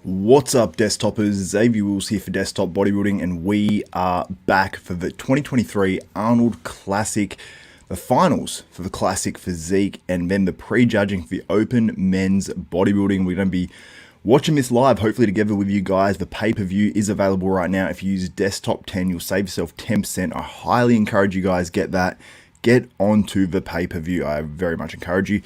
What's up, desktopers? Xavier Wills here for Desktop Bodybuilding, and we are back for the 2023 Arnold Classic, the finals for the Classic Physique, and then the prejudging for the Open Men's Bodybuilding. We're going to be watching this live, hopefully together with you guys. The pay-per-view is available right now. If you use Desktop 10, you'll save yourself 10%. I highly encourage you guys get that. Get onto the pay-per-view. I very much encourage you.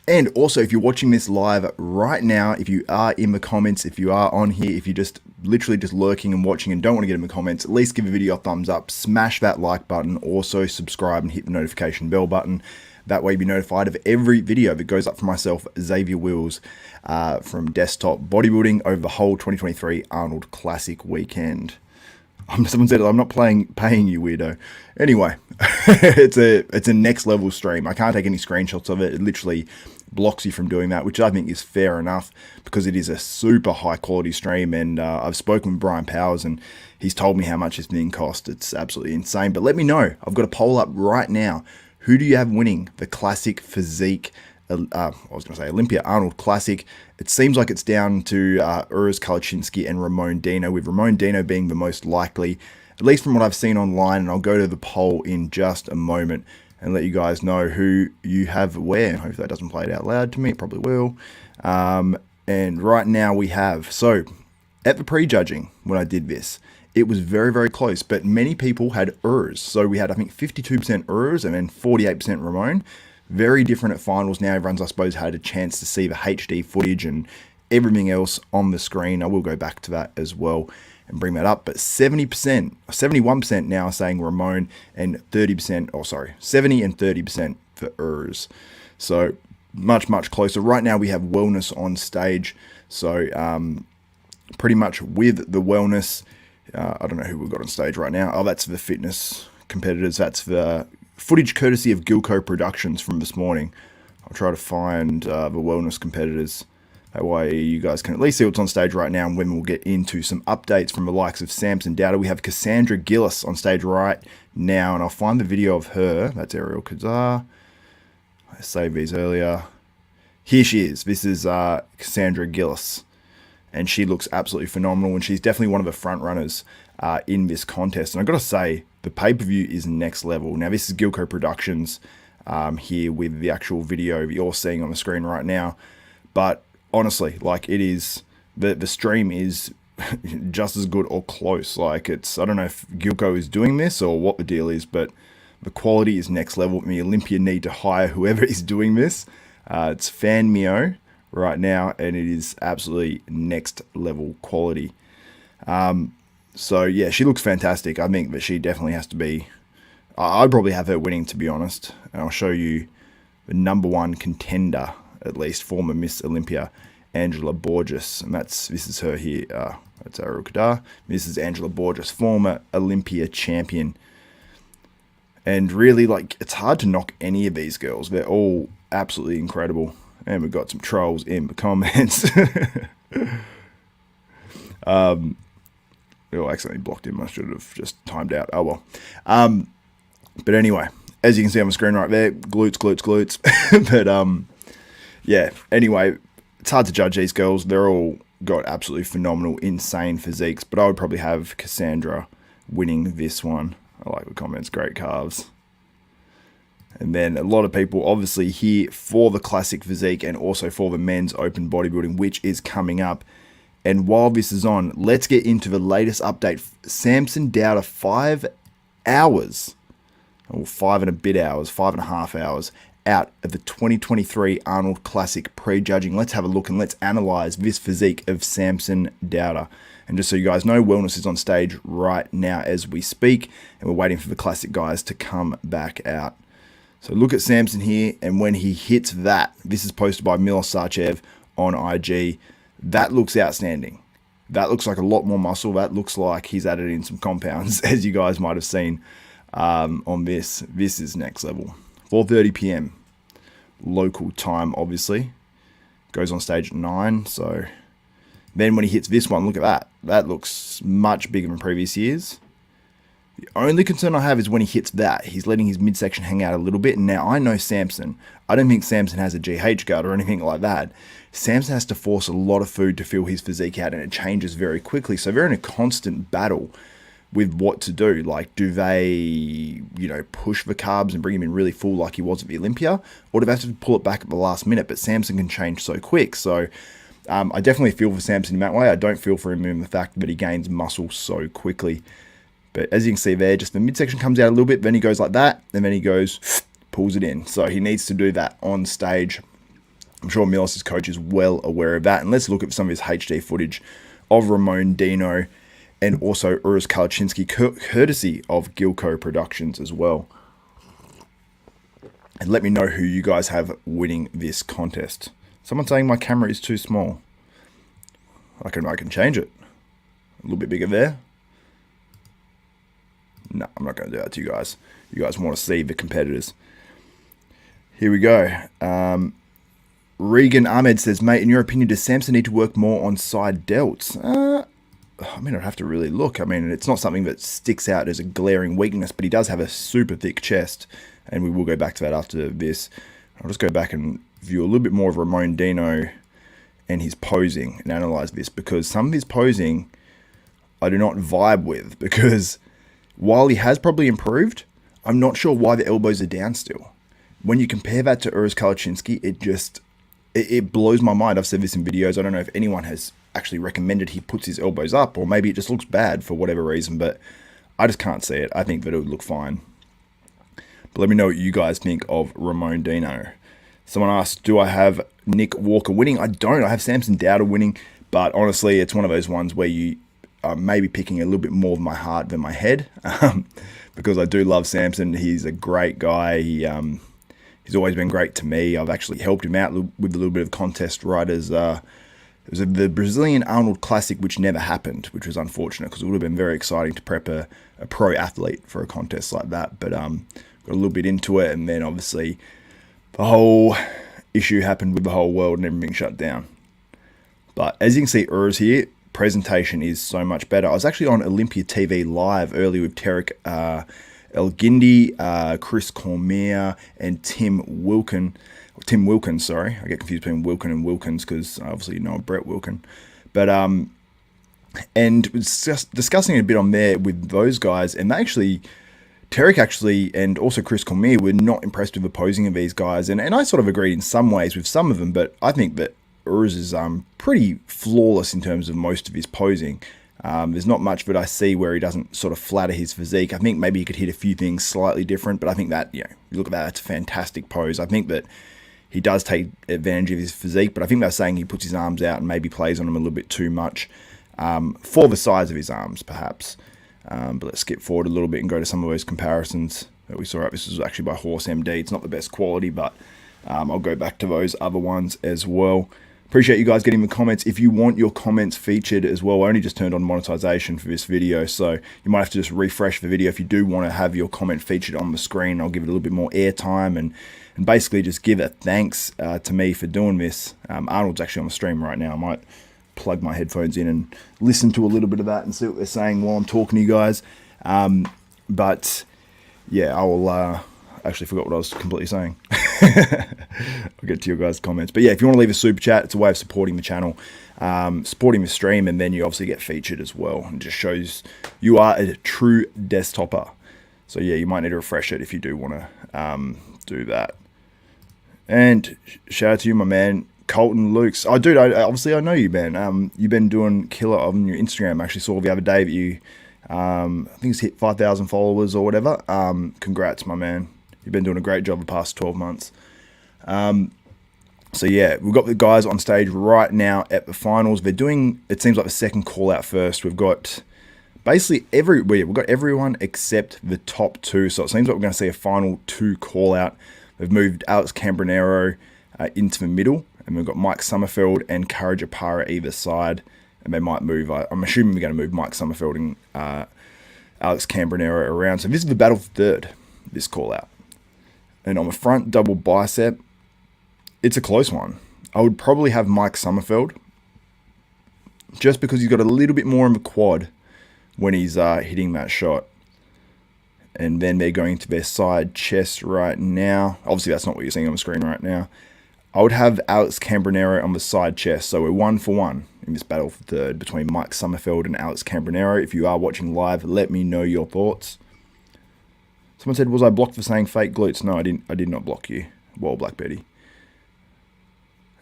And also, if you're watching this live right now, if you are in the comments, if you are on here, if you're just literally just lurking and watching and don't want to get in the comments, at least give the video a thumbs up, smash that like button, also subscribe and hit the notification bell button. That way you'll be notified of every video that goes up for myself, Xavier Wills, from Desktop Bodybuilding over the whole 2023 Arnold Classic weekend. Someone said, I'm not paying you, weirdo. Anyway, it's a next level stream. I can't take any screenshots of it. It literally blocks you from doing that, which I think is fair enough because it is a super high quality stream. And I've spoken with Brian Powers and he's told me how much this thing cost. It's absolutely insane. But let me know. I've got a poll up right now. Who do you have winning the Classic Physique? Olympia Arnold Classic? It seems like it's down to Urs Kalecinski and Ramon Dino, with Ramon Dino being the most likely, at least from what I've seen online. And I'll go to the poll in just a moment and let you guys know who you have where. Hopefully that doesn't play it out loud to me. It probably will. And right now we have, so at the prejudging, when I did this, it was very, very close, but many people had Urs. So we had, I think, 52% Urs and then 48% Ramon. Very different at finals now. Everyone's, I suppose, had a chance to see the HD footage and everything else on the screen. I will go back to that as well and bring that up. But 71% now are saying Ramon, and 70 and 30% for Urs. So much, much closer. Right now we have Wellness on stage. So pretty much with the Wellness, I don't know who we've got on stage right now. Oh, that's the fitness competitors. That's the footage courtesy of Gilco Productions from this morning. I'll try to find the wellness competitors. That way you guys can at least see what's on stage right now, and when we'll get into some updates from the likes of Samson Dauda. We have Cassandra Gillis on stage right now, and I'll find the video of her. That's Ariel Kazar. I saved these earlier. Here she is. This is Cassandra Gillis, and she looks absolutely phenomenal, and she's definitely one of the front runners in this contest. And I've got to say, the pay-per-view is next level. Now, this is Gilco Productions here with the actual video you're seeing on the screen right now. But honestly, like, it is, the stream is just as good or close. Like, it's, I don't know if Gilco is doing this or what the deal is, but the quality is next level. The Olympia need to hire whoever is doing this. It's Fan Mio right now, and it is absolutely next level quality. So yeah, she looks fantastic. I think that she definitely has to be, I'd probably have her winning, to be honest. And I'll show you the #1 contender, at least, former Miss Olympia, Angela Borges. And this is her here. That's Ariel Kadar. This is Angela Borges, former Olympia champion. And really, like, it's hard to knock any of these girls. They're all absolutely incredible. And we've got some trolls in the comments. Oh, I accidentally blocked him. I should have just timed out. Oh, well. But anyway, as you can see on the screen right there, glutes. But, yeah, anyway, it's hard to judge these girls. They're all got absolutely phenomenal, insane physiques. But I would probably have Cassandra winning this one. I like the comments. Great calves. And then a lot of people obviously here for the Classic Physique and also for the men's Open Bodybuilding, which is coming up. And while this is on, let's get into the latest update. Samson Dauda, 5 hours, or 5 and a bit hours, 5.5 hours out of the 2023 Arnold Classic prejudging. Let's have a look and let's analyze this physique of Samson Dauda. And just so you guys know, Wellness is on stage right now as we speak, and we're waiting for the Classic guys to come back out. So look at Samson here, and when he hits that, this is posted by Milos Sarchev on IG, that looks outstanding. That looks like a lot more muscle. That looks like he's added in some compounds, as you guys might have seen on this. This is next level. 4:30 p.m. local time, obviously. Goes on stage at 9. So then when he hits this one, look at that. That looks much bigger than previous years. The only concern I have is when he hits that, he's letting his midsection hang out a little bit. And now I know Samson. I don't think Samson has a GH gut or anything like that. Samson has to force a lot of food to fill his physique out, and it changes very quickly. So they're in a constant battle with what to do. Like, do they, push the carbs and bring him in really full like he was at the Olympia? Or do they have to pull it back at the last minute? But Samson can change so quick. So I definitely feel for Samson in that way. I don't feel for him in the fact that he gains muscle so quickly. But as you can see there, just the midsection comes out a little bit, then he goes like that, and then he goes, pulls it in. So he needs to do that on stage. I'm sure Milos' coach is well aware of that. And let's look at some of his HD footage of Ramon Dino and also Urs Kalecinski, courtesy of Gilco Productions as well. And let me know who you guys have winning this contest. Someone's saying my camera is too small. I can change it. A little bit bigger there. No, I'm not going to do that to you guys. You guys want to see the competitors. Here we go. Regan Ahmed says, mate, in your opinion, does Samson need to work more on side delts? I'd have to really look. It's not something that sticks out as a glaring weakness, but he does have a super thick chest, and we will go back to that after this. I'll just go back and view a little bit more of Ramon Dino and his posing and analyze this, because some of his posing I do not vibe with, because while he has probably improved, I'm not sure why the elbows are down still. When you compare that to Urs Kalecinski, it blows my mind. I've said this in videos. I don't know if anyone has actually recommended he puts his elbows up, or maybe it just looks bad for whatever reason, but I just can't see it. I think that it would look fine. But let me know what you guys think of Ramon Dino. Someone asked, do I have Nick Walker winning? I don't. I have Samson Dauda winning, but honestly, it's one of those ones where you are maybe picking a little bit more of my heart than my head, because I do love Samson. He's a great guy. He's always been great to me. I've actually helped him out with a little bit of contest riders. It was the Brazilian Arnold Classic, which never happened, which was unfortunate, because it would have been very exciting to prep a pro athlete for a contest like that. But got a little bit into it, and then obviously the whole issue happened with the whole world and everything shut down. But as you can see, Urs here, presentation is so much better. I was actually on Olympia TV live earlier with Tarek Elgindi, Chris Cormier, and Tim Wilkins, sorry. I get confused between Wilkin and Wilkins because obviously you know Brett Wilkin. But, and was just discussing a bit on there with those guys, and Tarek actually, and also Chris Cormier, were not impressed with the posing of these guys. And I sort of agreed in some ways with some of them, but I think that Urs is pretty flawless in terms of most of his posing. There's not much that I see where he doesn't sort of flatter his physique. I think maybe he could hit a few things slightly different, but I think that, you look at that, that's a fantastic pose. I think that he does take advantage of his physique, but I think they're saying he puts his arms out and maybe plays on them a little bit too much for the size of his arms, perhaps. But let's skip forward a little bit and go to some of those comparisons that we saw. This was actually by Horse MD. It's not the best quality, but I'll go back to those other ones as well. Appreciate you guys getting the comments. If you want your comments featured as well, I only just turned on monetization for this video, so you might have to just refresh the video if you do want to have your comment featured on the screen. I'll give it a little bit more airtime and basically just give a thanks to me for doing this. Arnold's actually on the stream right now. I might plug my headphones in and listen to a little bit of that and see what they're saying while I'm talking to you guys. But yeah, I will actually forgot what I was completely saying. I'll get to your guys' comments. But yeah, if you want to leave a super chat, it's a way of supporting the channel, supporting the stream, and then you obviously get featured as well. And it just shows you are a true desktopper. So yeah, you might need to refresh it if you do want to do that. And shout out to you, my man, Colton Lukes. Oh, dude, obviously I know you, man. You've been doing killer on your Instagram. I actually saw the other day that you, I think it's hit 5,000 followers or whatever. Congrats, my man. You've been doing a great job the past 12 months. So yeah, we've got the guys on stage right now at the finals. They're doing, it seems like, the second call out first. We've got basically we've got everyone except the top two. So it seems like we're going to see a final two call out. They've moved Alex Cambronero into the middle, and we've got Mike Sommerfeld and Courage Apara either side. And they might move, I'm assuming we're going to move Mike Sommerfeld and Alex Cambronero around. So this is the battle for third, this call out. And on the front double bicep, it's a close one. I would probably have Mike Sommerfeld, just because he's got a little bit more in the quad when he's hitting that shot. And then they're going to their side chest right now. Obviously, that's not what you're seeing on the screen right now. I would have Alex Cambronero on the side chest. So we're 1 for 1 in this battle for third between Mike Sommerfeld and Alex Cambronero. If you are watching live, let me know your thoughts. Someone said, was I blocked for saying fake glutes? No, I didn't. I did not block you. Well, Black Betty.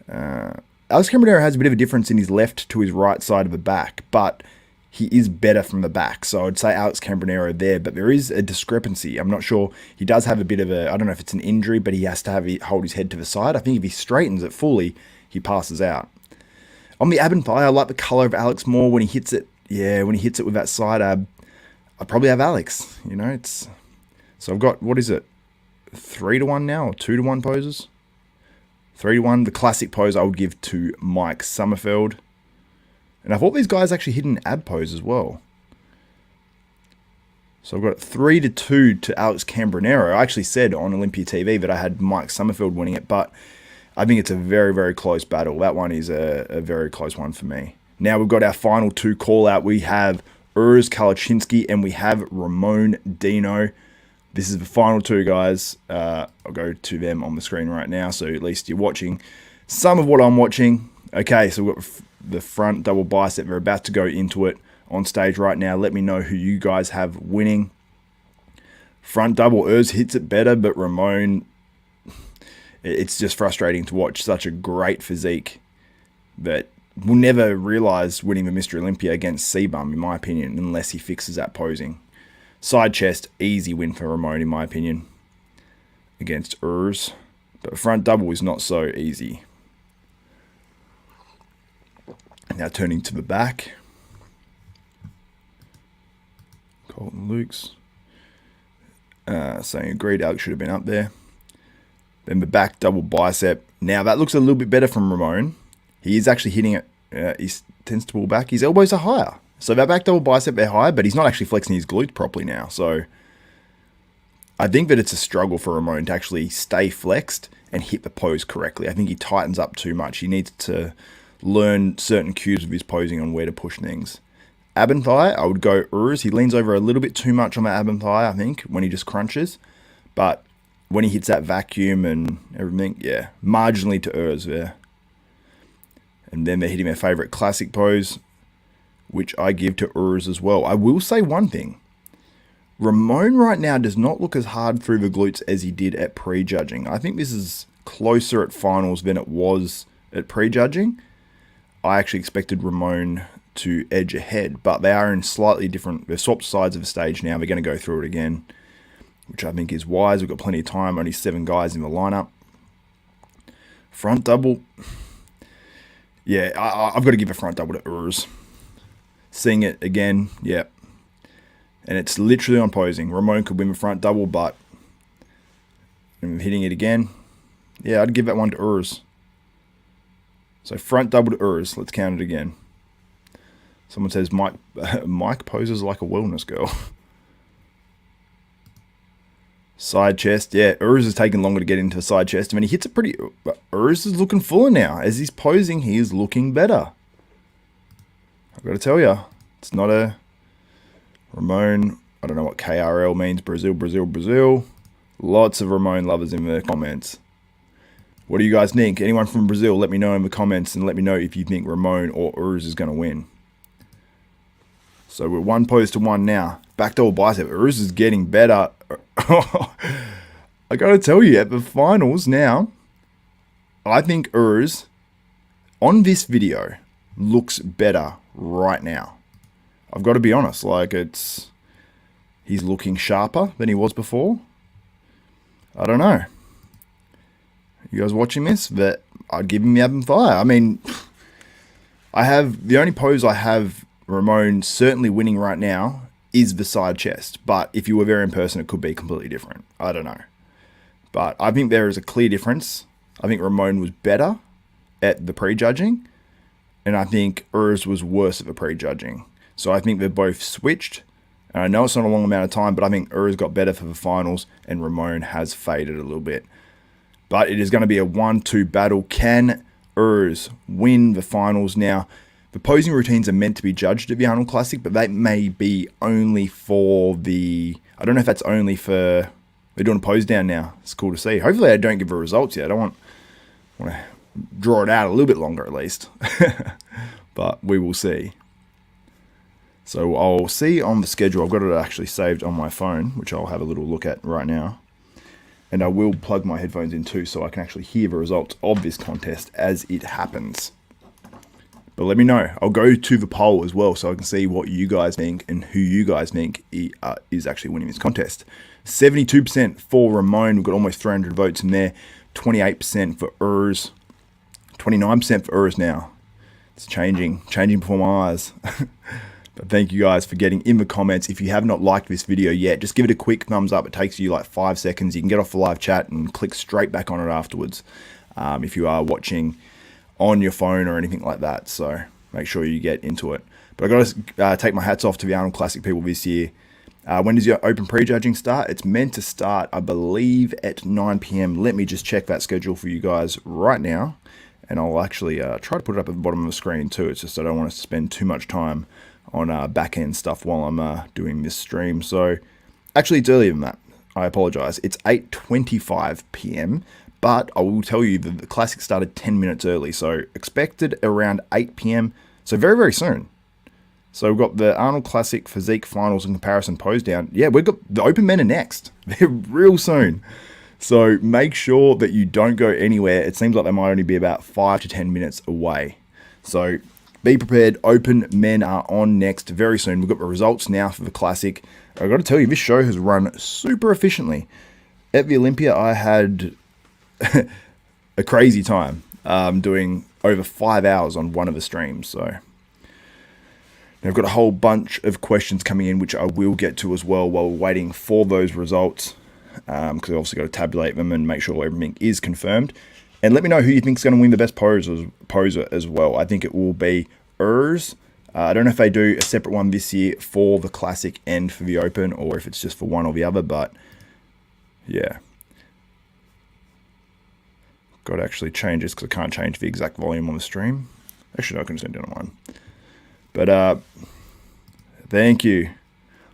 Alex Cambronero has a bit of a difference in his left to his right side of the back, but he is better from the back. So I'd say Alex Cambronero there, but there is a discrepancy. I'm not sure. He does have a bit of a, I don't know if it's an injury, but he has to hold his head to the side. I think if he straightens it fully, he passes out. On the ab and thigh, I like the color of Alex more when he hits it. Yeah, when he hits it with that side ab, I probably have Alex. You know, it's, so I've got, what is it? 3 to 1 now, or 2 to 1 poses? 3 to 1. The classic pose I would give to Mike Sommerfeld. And I thought these guys actually hit an ab pose as well. So I've got 3 to 2 to Alex Cambronero. I actually said on Olympia TV that I had Mike Sommerfeld winning it, but I think it's a very, very close battle. That one is a very close one for me. Now we've got our final 2 call out. We have Urs Kalecinski and we have Ramon Dino. This is the final 2, guys. I'll go to them on the screen right now, so at least you're watching some of what I'm watching. Okay, so we've got the front double bicep. We're about to go into it on stage right now. Let me know who you guys have winning. Front double, Urs hits it better, but Ramon, it's just frustrating to watch such a great physique that we'll never realize winning the Mr. Olympia against C-Bum, in my opinion, unless he fixes that posing. Side chest, easy win for Ramon, in my opinion, against Urs. But front double is not so easy. Now turning to the back. Colton Lukes. Saying agreed, Alex should have been up there. Then the back double bicep. Now that looks a little bit better from Ramon. He is actually hitting it. He tends to pull back. His elbows are higher. So that back double bicep, they're high, but he's not actually flexing his glutes properly now. So I think that it's a struggle for Ramon to actually stay flexed and hit the pose correctly. I think he tightens up too much. He needs to learn certain cues of his posing on where to push things. Ab and thigh, I would go Urs. He leans over a little bit too much on that ab and thigh, I think, when he just crunches. But when he hits that vacuum and everything, yeah, marginally to Urs there. And then they're hitting their favorite classic pose, which I give to Urs as well. I will say one thing. Ramon right now does not look as hard through the glutes as he did at prejudging. I think this is closer at finals than it was at prejudging. I actually expected Ramon to edge ahead, but they are in slightly different, they've swapped sides of the stage now. They're going to go through it again, which I think is wise. We've got plenty of time, only 7 guys in the lineup. Front double. Yeah, I've got to give a front double to Urs. Seeing it again, yeah. And it's literally on posing. Ramon could win the front double, but I'm hitting it again. Yeah, I'd give that one to Urs. So front double to Urs. Let's count it again. Someone says Mike poses like a wellness girl. Side chest. Yeah, Urs is taking longer to get into the side chest. I mean, he hits it pretty... Urs is looking fuller now. As he's posing, he is looking better. I've got to tell you, it's not a Ramon. I don't know what KRL means. Brazil, Brazil, Brazil. Lots of Ramon lovers in the comments. What do you guys think? Anyone from Brazil, let me know in the comments and let me know if you think Ramon or Urs is going to win. So we're 1 pose to 1 now. Back double bicep. Urs is getting better. I got to tell you, at the finals now, I think Urs, on this video, looks better right now. I've got to be honest, like he's looking sharper than he was before. I don't know. You guys watching this? That I'd give him the ab and thigh. I mean, the only pose I have Ramon certainly winning right now is the side chest. But if you were there in person, it could be completely different. I don't know. But I think there is a clear difference. I think Ramon was better at the prejudging, and I think Urs was worse at the prejudging. So I think they're both switched. And I know it's not a long amount of time, but I think Urs got better for the finals, and Ramon has faded a little bit. But it is going to be a 1-2 battle. Can Urs win the finals? Now, the posing routines are meant to be judged at the Arnold Classic, but that may be only for the... I don't know if that's only for... They're doing a pose down now. It's cool to see. Hopefully I don't give the results yet. I want to draw it out a little bit longer at least. But we will see. So I'll see on the schedule. I've got it actually saved on my phone, which I'll have a little look at right now. And I will plug my headphones in too, so I can actually hear the results of this contest as it happens. But let me know. I'll go to the poll as well, so I can see what you guys think and who you guys think is actually winning this contest. 72% for Ramon. We've got almost 300 votes in there. 28% for Urs. 29% for Urs now. It's changing before my eyes. But thank you guys for getting in the comments. If you have not liked this video yet, just give it a quick thumbs up. It takes you like 5 seconds. You can get off the live chat and click straight back on it afterwards if you are watching on your phone or anything like that. So make sure you get into it. But I got to take my hats off to the Arnold Classic people this year. When does your open prejudging start? It's meant to start, I believe, at 9 p.m. Let me just check that schedule for you guys right now. And I'll actually try to put it up at the bottom of the screen too. It's just I don't want to spend too much time on back-end stuff while I'm doing this stream. So actually it's earlier than that. I apologize. It's 8:25 p.m. But I will tell you that the Classic started 10 minutes early. So expected around 8 p.m. So very, very soon. So we've got the Arnold Classic Physique Finals and comparison pose down. Yeah, we've got the Open Men are next. They're real soon. So make sure that you don't go anywhere. It seems like they might only be about 5 to 10 minutes away. So be prepared. Open Men are on next very soon. We've got the results now for the Classic. I've got to tell you, this show has run super efficiently. At the Olympia, I had a crazy time doing over 5 hours on one of the streams. So I've got a whole bunch of questions coming in, which I will get to as well while we're waiting for those results. Because I've obviously got to tabulate them and make sure everything is confirmed. And let me know who you think is going to win the best poser as well. I think it will be Urs. I don't know if they do a separate one this year for the Classic and for the Open, or if it's just for one or the other, but yeah. Got to actually change this because I can't change the exact volume on the stream. Actually, no, I can send it on mine. But thank you.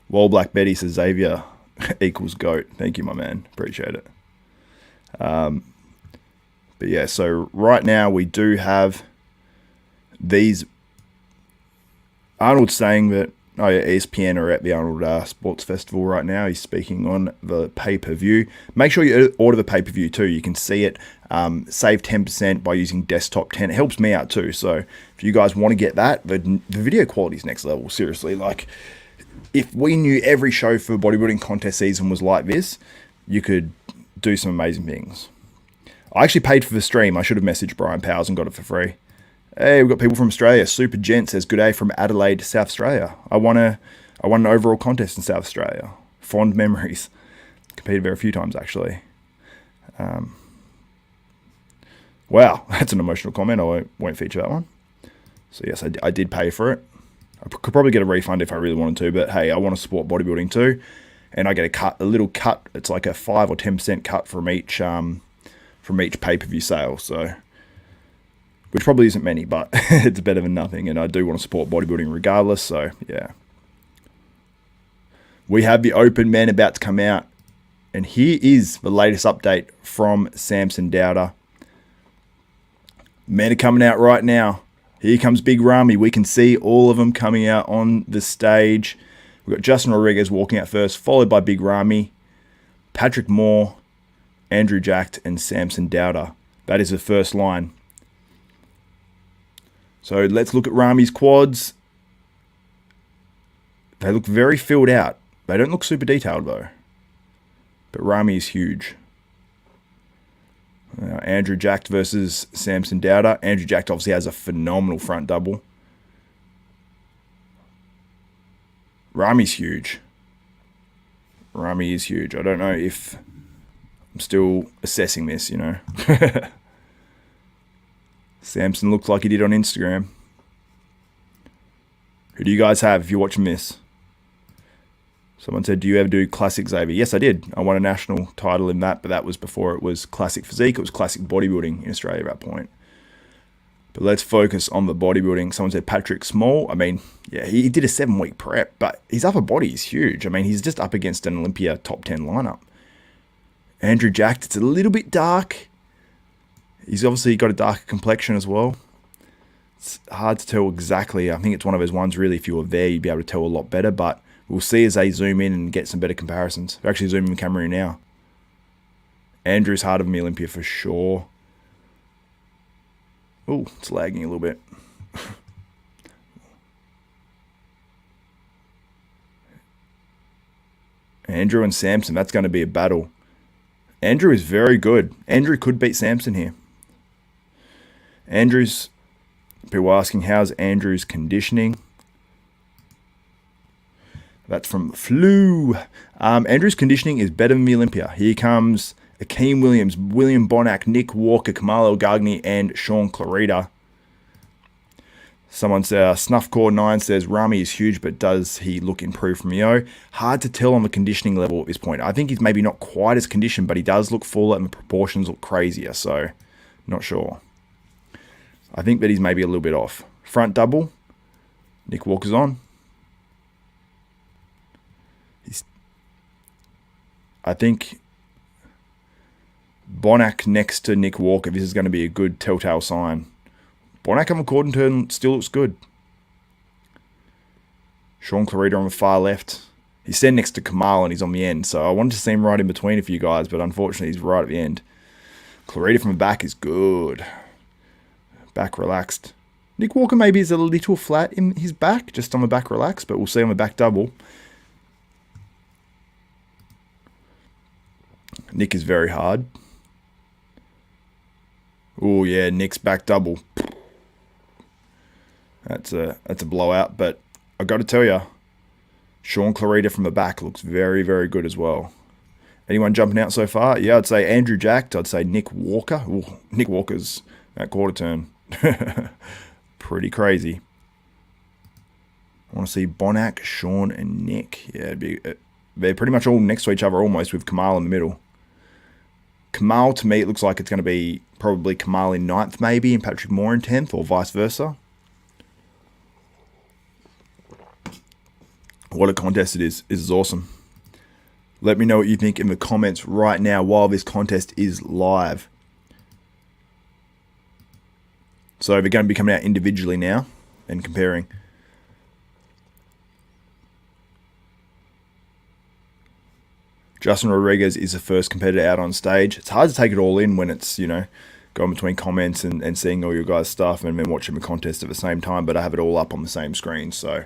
Wall Black Betty says Xavier equals GOAT. Thank you, my man. Appreciate it. But yeah, so right now we do have these. Arnold's saying that, oh yeah, ESPN are at the Arnold Sports Festival right now. He's speaking on the pay-per-view. Make sure you order the pay-per-view too. You can see it. Save 10% by using Desktop 10. It helps me out too. So if you guys want to get that, the video quality is next level. Seriously, like if we knew every show for bodybuilding contest season was like this, you could do some amazing things. I actually paid for the stream. I should have messaged Brian Powers and got it for free. Hey, we've got people from Australia. Super Gent says, good day from Adelaide, South Australia. I won an overall contest in South Australia. Fond memories. Competed there a few times, actually. Wow, that's an emotional comment. I won't feature that one. So yes, I did pay for it. I could probably get a refund if I really wanted to, but hey, I want to support bodybuilding too. And I get a little cut. It's like a 5 or 10% cut from each pay-per-view sale. So, which probably isn't many, but it's better than nothing. And I do want to support bodybuilding regardless. So yeah, we have the Open Men about to come out, and here is the latest update from Samson Dauda. Men are coming out right now. Here comes Big Ramy. We can see all of them coming out on the stage. We've got Justin Rodriguez walking out first, followed by Big Ramy, Patrick Moore, Andrew Jacked, and Samson Dauda. That is the first line. So let's look at Ramy's quads. They look very filled out. They don't look super detailed though. But Ramy is huge. Andrew Jacked versus Samson Dauda. Andrew Jacked obviously has a phenomenal front double. Ramy's huge. Ramy is huge. I don't know if I'm still assessing this, you know. Samson looks like he did on Instagram. Who do you guys have if you're watching this? Someone said, do you ever do Classic, Xavier? Yes, I did. I won a national title in that, but that was before it was Classic Physique. It was Classic Bodybuilding in Australia at that point. But let's focus on the bodybuilding. Someone said Patrick Small. I mean, yeah, he did a 7-week prep, but his upper body is huge. I mean, he's just up against an Olympia top 10 lineup. Andrew Jacked, it's a little bit dark. He's obviously got a darker complexion as well. It's hard to tell exactly. I think it's one of those ones, really, if you were there, you'd be able to tell a lot better. But we'll see as they zoom in and get some better comparisons. They're actually zooming the camera in now. Andrew's harder than me Olympia for sure. Oh, it's lagging a little bit. Andrew and Samson, that's going to be a battle. Andrew is very good. Andrew could beat Samson here. Andrew's, people asking, how's Andrew's conditioning? That's from Flu. Andrew's conditioning is better than the Olympia. Here comes Akeem Williams, William Bonac, Nick Walker, Kamalo Gagni, and Shaun Clarida. Someone says, Snuffcore9 says, Ramy is huge, but does he look improved from Yo? Hard to tell on the conditioning level at this point. I think he's maybe not quite as conditioned, but he does look fuller and the proportions look crazier, so not sure. I think that he's maybe a little bit off. Front double, Nick Walker's on. I think Bonac next to Nick Walker, this is going to be a good telltale sign. Bonac on the cord and turn still looks good. Shaun Clarida on the far left. He's standing next to Kamal and he's on the end, so I wanted to see him right in between a few guys, but unfortunately he's right at the end. Clarida from the back is good. Back relaxed. Nick Walker maybe is a little flat in his back, just on the back relaxed, but we'll see on the back double. Nick is very hard. Oh yeah, Nick's back double. That's a blowout, but I got to tell you, Shaun Clarida from the back looks very, very good as well. Anyone jumping out so far? Yeah, I'd say Andrew Jacked. I'd say Nick Walker. Ooh, Nick Walker's that quarter turn. Pretty crazy. I want to see Bonac, Shaun, and Nick. Yeah, they're pretty much all next to each other almost, with Kamal in the middle. Kamal, to me, it looks like it's going to be probably Kamal in 9th maybe, and Patrick Moore in 10th, or vice versa. What a contest it is. This is awesome. Let me know what you think in the comments right now while this contest is live. So they're going to be coming out individually now and comparing. Justin Rodriguez is the first competitor out on stage. It's hard to take it all in when it's, you know, going between comments and seeing all your guys' stuff and then watching the contest at the same time, but I have it all up on the same screen. So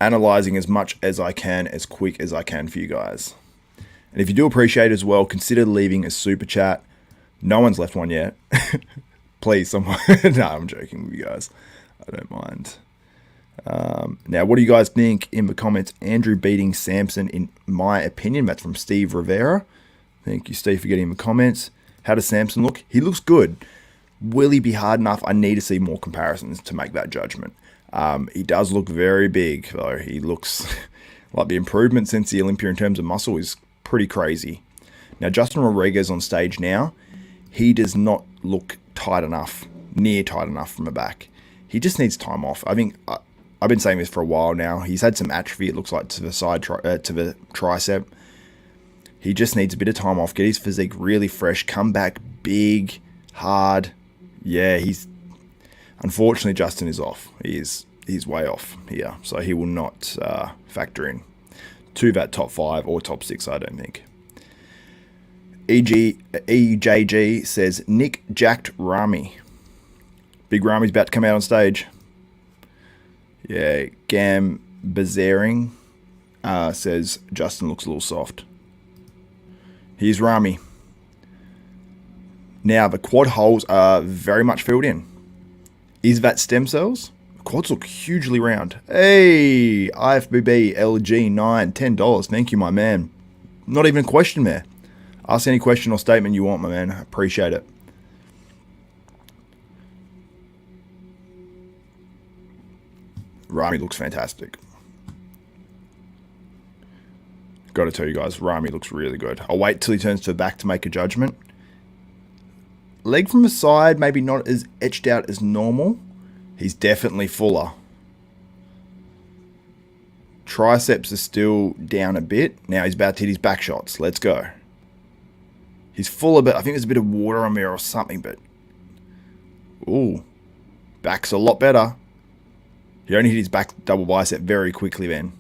analyzing as much as I can, as quick as I can for you guys. And if you do appreciate it as well, consider leaving a super chat. No one's left one yet. Please, someone. No, I'm joking with you guys. I don't mind. Now, what do you guys think in the comments? Andrew beating Samson, in my opinion. That's from Steve Rivera. Thank you, Steve, for getting in the comments. How does Samson look? He looks good. Will he be hard enough? I need to see more comparisons to make that judgment. He does look very big, though. He looks like the improvement since the Olympia in terms of muscle is pretty crazy. Now, Justin Rodriguez on stage now, he does not look tight enough, near tight enough from the back. He just needs time off. I think I've been saying this for a while now. He's had some atrophy, it looks like, to the side, to the tricep. He just needs a bit of time off, get his physique really fresh, come back big, hard. Yeah, unfortunately, Justin is off. He's way off here, so he will not factor in to that top 5 or top 6, I don't think. EJG says, Nick jacked Ramy. Big Ramy's about to come out on stage. Yeah, Gam Bazaring says, Justin looks a little soft. Here's Ramy. Now, the quad holes are very much filled in. Is that stem cells? The quads look hugely round. Hey, IFBB LG9, $10. Thank you, my man. Not even a question there. Ask any question or statement you want, my man. I appreciate it. Ramy looks fantastic. Got to tell you guys, Ramy looks really good. I'll wait till he turns to the back to make a judgment. Leg from the side, maybe not as etched out as normal. He's definitely fuller. Triceps are still down a bit. Now he's about to hit his back shots. Let's go. He's fuller, but I think there's a bit of water on there or something, but Ooh, back's a lot better. He only hit his back double bicep very quickly then.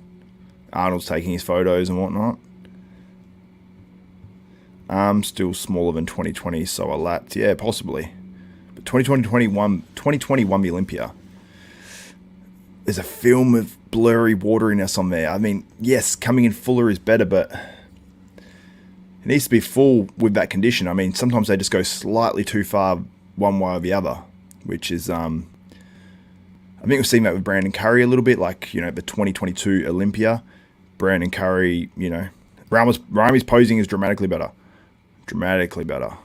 Arnold's taking his photos and whatnot. Arm still smaller than 2020, so a lat. Yeah, possibly. But 2020 won the Olympia. There's a film of blurry wateriness on there. I mean, yes, coming in fuller is better, but it needs to be full with that condition. I mean, sometimes they just go slightly too far one way or the other, which is, I think we've seen that with Brandon Curry a little bit, like, you know, the 2022 Olympia. Brandon Curry, you know, Ramy's posing is dramatically better. Dramatically better.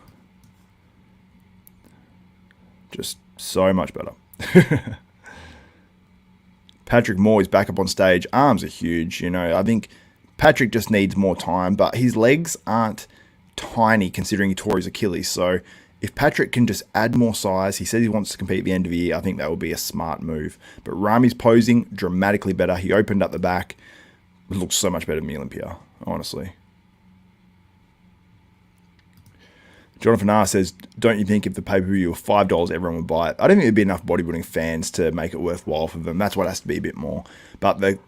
Just so much better. Patrick Moore is back up on stage. Arms are huge, you know. I think Patrick just needs more time, but his legs aren't tiny considering he tore his Achilles. So if Patrick can just add more size, he says he wants to compete at the end of the year, I think that would be a smart move. But Ramy's posing dramatically better. He opened up the back. It looks so much better than the Olympia, honestly. Jonathan R says, don't you think if the pay-per-view were $5, everyone would buy it? I don't think there'd be enough bodybuilding fans to make it worthwhile for them. That's what has to be a bit more. But the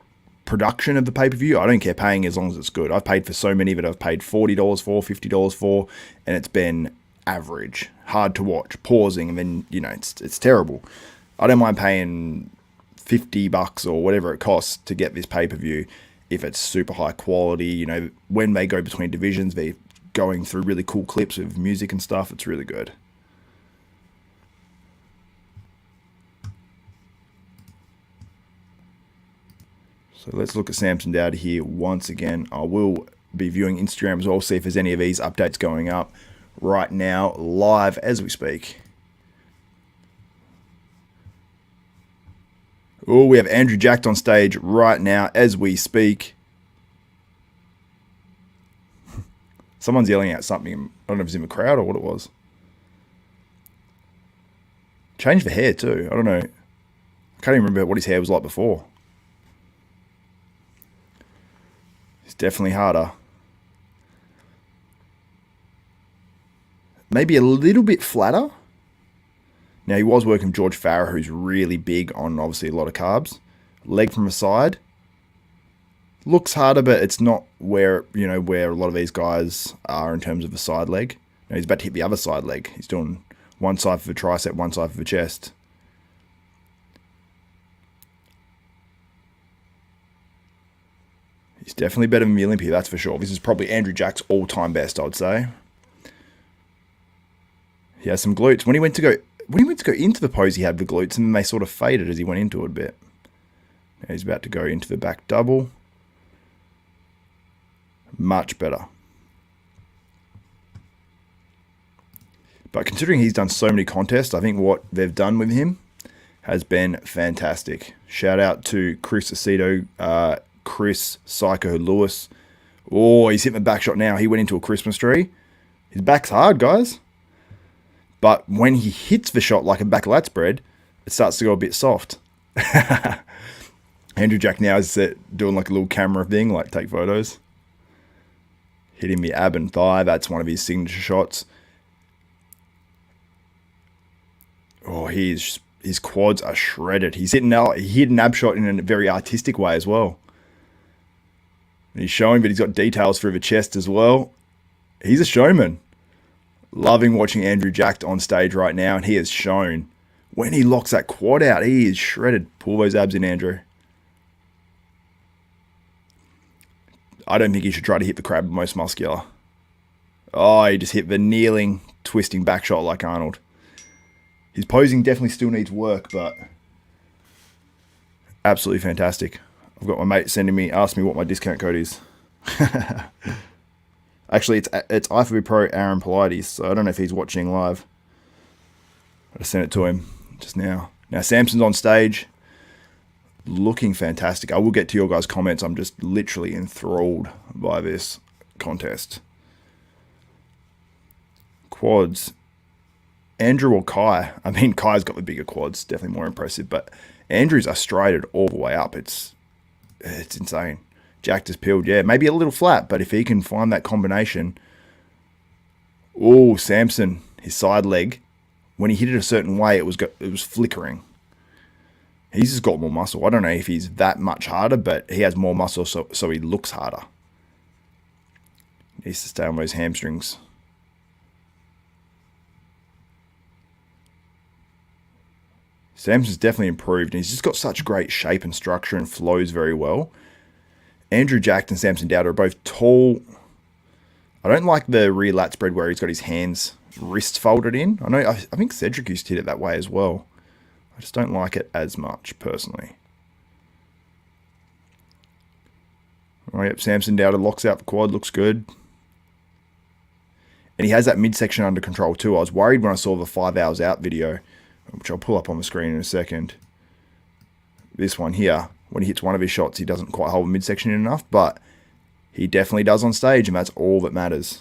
production of the pay-per-view, I don't care paying as long as it's good. I've paid for so many that I've paid $40 for, $50 for, and it's been average, hard to watch, pausing, and then, you know, it's terrible. I don't mind paying $50 or whatever it costs to get this pay-per-view if it's super high quality. You know, when they go between divisions, they're going through really cool clips of music and stuff. It's really good. So let's look at Samson Dauda here once again. I will be viewing Instagram as well, see if there's any of these updates going up right now, live as we speak. Oh, we have Andrew Jacked on stage right now as we speak. Someone's yelling out something. I don't know if it's in the crowd or what it was. Changed the hair too. I don't know. I can't even remember what his hair was like before. It's definitely harder. Maybe a little bit flatter. Now, he was working with George Farah, who's really big on, obviously, a lot of carbs. Leg from the side. Looks harder, but it's not where, you know, where a lot of these guys are in terms of the side leg. Now, he's about to hit the other side leg. He's doing one side for the tricep, one side for the chest. He's definitely better than the Olympia, that's for sure. This is probably Andrew Jack's all-time best, I would say. He has some glutes. When he went to go into the pose, he had the glutes, and then they sort of faded as he went into it a bit. Now he's about to go into the back double. Much better. But considering he's done so many contests, I think what they've done with him has been fantastic. Shout out to Chris Aceto, Chris Psycho Lewis. Oh, he's hitting the back shot now. He went into a Christmas tree. His back's hard, guys. But when he hits the shot like a back lat spread, it starts to go a bit soft. Andrew Jack now is doing like a little camera thing, like take photos. Hitting the ab and thigh. That's one of his signature shots. Oh, his quads are shredded. He hit an ab shot in a very artistic way as well. And he's showing that he's got details through the chest as well. He's a showman. Loving watching Andrew Jacked on stage right now, and he has shown when he locks that quad out, he is shredded. Pull those abs in, Andrew. I don't think he should try to hit the crab most muscular. Oh, he just hit the kneeling, twisting back shot like Arnold. His posing definitely still needs work, but absolutely fantastic. I've got my mate asking me what my discount code is. Actually, it's IFBB Pro Aaron Polides, so I don't know if he's watching live. I just sent it to him just now. Now, Samson's on stage, looking fantastic. I will get to your guys' comments. I'm just literally enthralled by this contest. Quads. Andrew or Kai? I mean, Kai's got the bigger quads, definitely more impressive, but Andrew's are striated all the way up. It's insane. Jacked is peeled, yeah, maybe a little flat, but if he can find that combination. Oh, Samson, his side leg. when he hit it a certain way, it was flickering. He's just got more muscle. I don't know if he's that much harder, but he has more muscle, so he looks harder. He needs to stay on those hamstrings. Samson's definitely improved, and he's just got such great shape and structure and flows very well. Andrew Jack and Samson Dauda are both tall. I don't like the rear lat spread where he's got his hands wrist folded in. I think Cedric used to hit it that way as well. I just don't like it as much, personally. Oh, yep, Samson Dauda locks out the quad, looks good. And he has that midsection under control too. I was worried when I saw the 5 hours out video, which I'll pull up on the screen in a second. This one here, when he hits one of his shots, he doesn't quite hold the midsection in enough, but he definitely does on stage, and that's all that matters.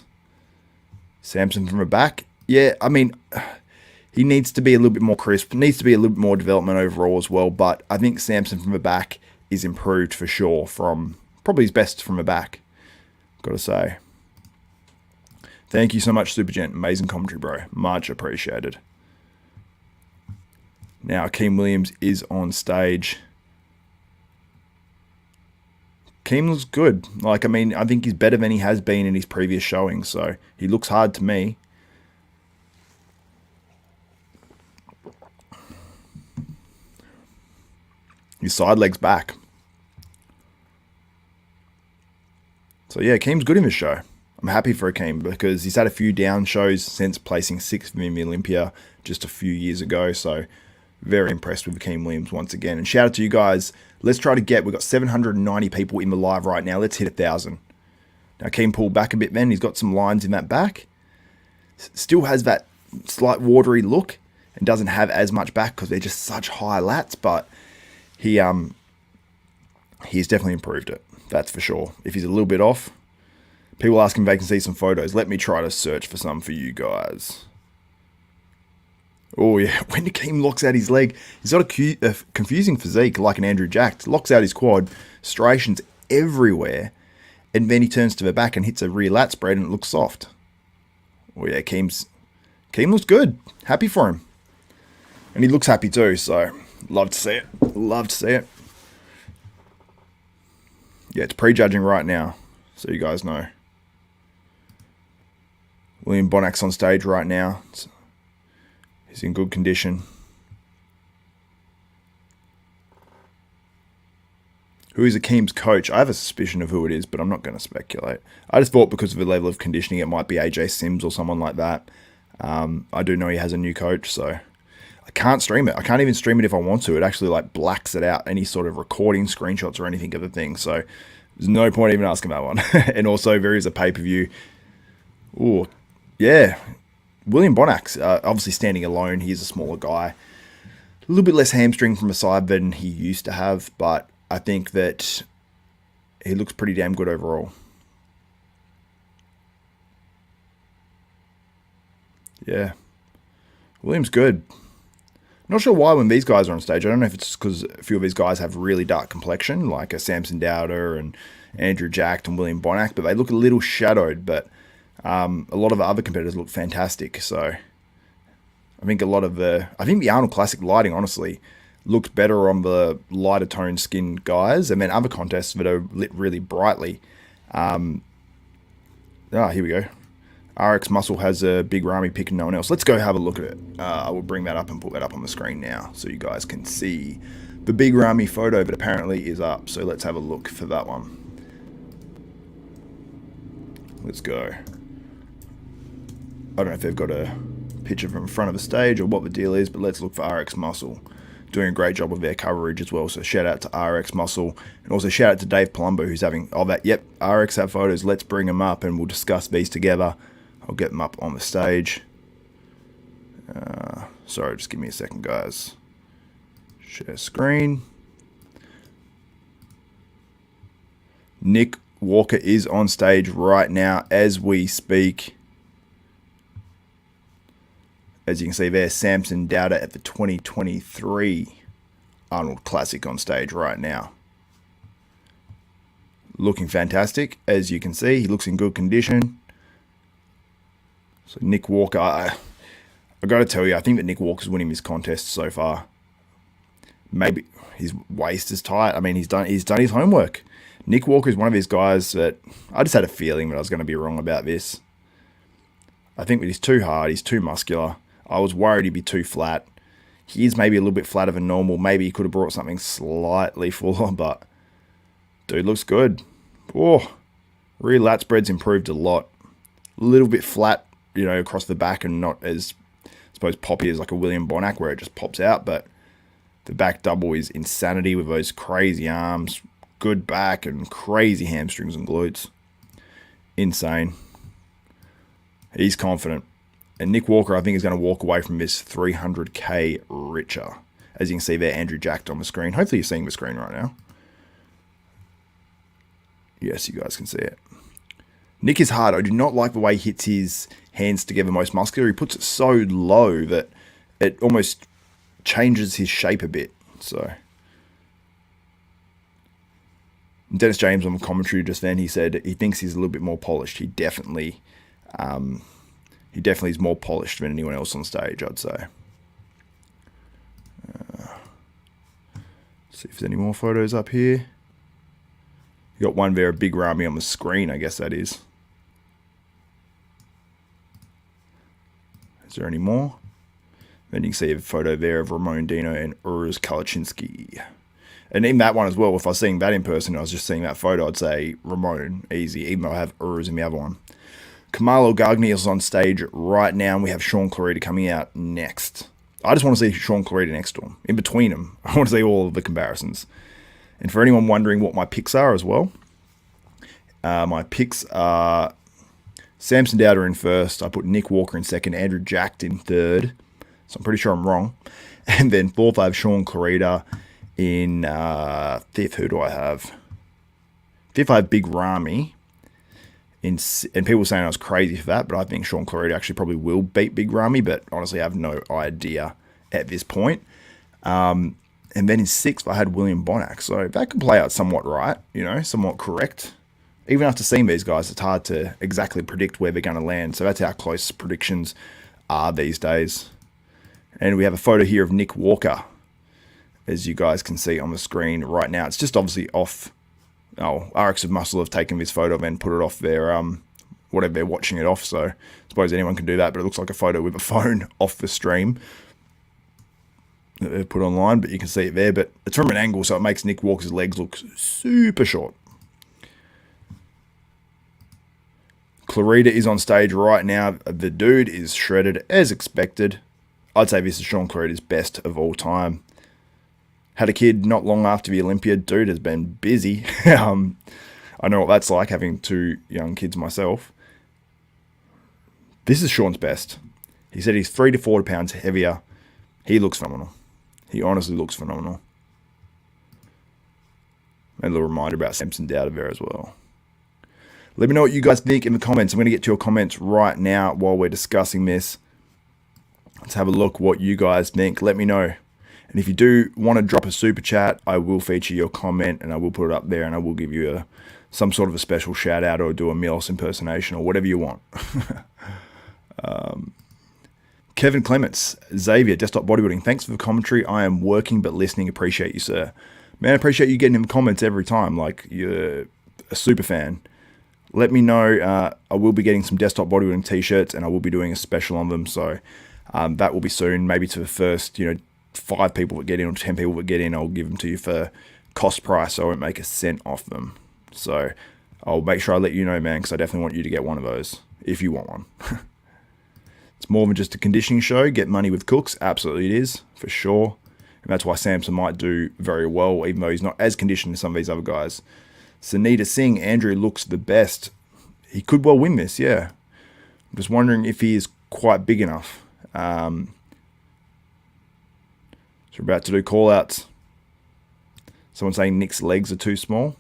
Samson from the back. Yeah, I mean, he needs to be a little bit more crisp, needs to be a little bit more development overall as well, but I think Samson from the back is improved for sure from probably his best from the back, got to say. Thank you so much, Super Gent. Amazing commentary, bro. Much appreciated. Now, Akeem Williams is on stage. Akeem looks good. Like, I mean, I think he's better than he has been in his previous showings, so he looks hard to me. His side leg's back. So yeah, Akeem's good in this show. I'm happy for Akeem because he's had a few down shows since placing 6th in the Olympia just a few years ago. So very impressed with Akeem Williams once again. And shout out to you guys. Let's try to we've got 790 people in the live right now. Let's hit 1,000. Now Akeem pulled back a bit then. He's got some lines in that back. Still has that slight watery look and doesn't have as much back because they're just such high lats, but he's definitely improved it. That's for sure. If he's a little bit off, people asking if they can see some photos. Let me try to search for some for you guys. Oh yeah, when Akeem locks out his leg, he's got a confusing physique like an Andrew Jack. Locks out his quad, striations everywhere, and then he turns to the back and hits a rear lat spread and it looks soft. Oh yeah, Akeem looks good. Happy for him. And he looks happy too, so love to see it. Love to see it. Yeah, it's prejudging right now, so you guys know. William Bonac's on stage right now. He's in good condition. Who is Akeem's coach? I have a suspicion of who it is, but I'm not going to speculate. I just thought because of the level of conditioning, it might be AJ Sims or someone like that. I do know he has a new coach, so I can't stream it. I can't even stream it if I want to. It actually like blacks it out, any sort of recording, screenshots, or anything of the thing. So there's no point even asking that one. And also, there is a pay-per-view. Oh, yeah. William Bonac's obviously standing alone. He's a smaller guy. A little bit less hamstring from the side than he used to have, but I think that he looks pretty damn good overall. Yeah. William's good. Not sure why when these guys are on stage. I don't know if it's because a few of these guys have really dark complexion, like a Samson Dauda and Andrew Jack and William Bonac, but they look a little shadowed, but a lot of the other competitors look fantastic. So I think the Arnold Classic lighting, honestly, looks better on the lighter toned skin guys. And then other contests that are lit really brightly. Here we go. RX Muscle has a big Ramy pick and no one else. Let's go have a look at it. I will bring that up and put that up on the screen now so you guys can see the big Ramy photo that apparently is up. So let's have a look for that one. Let's go. I don't know if they've got a picture from in front of the stage or what the deal is, but let's look for RX Muscle. Doing a great job of their coverage as well. So shout out to RX Muscle, and also shout out to Dave Palumbo, who's having RX have photos. Let's bring them up and we'll discuss these together. I'll get them up on the stage. Sorry, just give me a second, guys. Share screen. Nick Walker is on stage right now as we speak. As you can see there, Samson Dauda at the 2023 Arnold Classic on stage right now. Looking fantastic. As you can see, he looks in good condition. So Nick Walker, I I got to tell you, I think that Nick Walker's winning this contest so far. Maybe his waist is tight. I mean, he's done his homework. Nick Walker is one of these guys that I just had a feeling that I was going to be wrong about this. I think that he's too hard. He's too muscular. I was worried he'd be too flat. He is maybe a little bit flatter than normal. Maybe he could have brought something slightly fuller, but dude looks good. Oh, rear lat spread's improved a lot. A little bit flat, across the back and not as, I suppose, poppy as like a William Bonac where it just pops out, but the back double is insanity with those crazy arms, good back, and crazy hamstrings and glutes. Insane. He's confident. And Nick Walker, I think, is going to walk away from this 300k richer. As you can see there, Andrew jacked on the screen. Hopefully you're seeing the screen right now. Yes, you guys can see it. Nick is hard. I do not like the way he hits his hands together most muscular. He puts it so low that it almost changes his shape a bit. So Dennis James on the commentary just then, he said he thinks he's a little bit more polished. He definitely is more polished than anyone else on stage, I'd say. See if there's any more photos up here. You got one there, a big Ramy on the screen, I guess that is. Is there any more? Then you can see a photo there of Ramon Dino and Urs Kalecinski. And in that one as well, if I was seeing that in person, I was just seeing that photo, I'd say Ramon, easy, even though I have Urs in the other one. Kamalo Gagni is on stage right now, and we have Shaun Clarida coming out next. I just want to see Shaun Clarida next to him. In between them, I want to see all of the comparisons. And for anyone wondering what my picks are as well, my picks are Samson Dauda in first. I put Nick Walker in second, Andrew jacked in third. So I'm pretty sure I'm wrong. And then fourth, I have Shaun Clarida. In fifth, who do I have? Fifth, I have Big Ramy. And people were saying I was crazy for that, but I think Shaun Clarida actually probably will beat Big Ramy, but honestly, I have no idea at this point. And then in sixth, I had William Bonac. So that could play out somewhat right, somewhat correct. Even after seeing these guys, it's hard to exactly predict where they're going to land. So that's how close predictions are these days. And we have a photo here of Nick Walker, as you guys can see on the screen right now. It's just obviously off. RX of Muscle have taken this photo and put it off their, whatever they're watching it off. So I suppose anyone can do that, but it looks like a photo with a phone off the stream that they've put online, but you can see it there. But it's from an angle, so it makes Nick Walker's legs look super short. Clarida is on stage right now. The dude is shredded as expected. I'd say this is Shaun Clarida's best of all time. Had a kid not long after the Olympiad. Dude has been busy. I know what that's like, having two young kids myself. This is Shaun's best. He said he's 3 to 4 pounds heavier. He looks phenomenal. He honestly looks phenomenal. And a little reminder about Samson Dauda there as well. Let me know what you guys think in the comments. I'm going to get to your comments right now while we're discussing this. Let's have a look what you guys think. Let me know. And if you do want to drop a super chat, I will feature your comment and I will put it up there and I will give you some sort of a special shout out or do a Milos impersonation or whatever you want. Kevin Clements, Xavier, Desktop Bodybuilding. Thanks for the commentary. I am working but listening. Appreciate you, sir. Man, I appreciate you getting in the comments every time. Like, you're a super fan. Let me know. I will be getting some Desktop Bodybuilding t-shirts and I will be doing a special on them. So that will be soon. Maybe to the first, 5 people that get in or 10 people that get in, I'll give them to you for cost price. So I won't make a cent off them. So I'll make sure I let you know, man, because I definitely want you to get one of those if you want one. It's more than just a conditioning show. Get money with cooks. Absolutely it is, for sure. And that's why Samson might do very well, even though he's not as conditioned as some of these other guys. Sunita Singh, Andrew looks the best. He could well win this, yeah. I'm just wondering if he is quite big enough. So we're about to do call-outs. Someone saying Nick's legs are too small.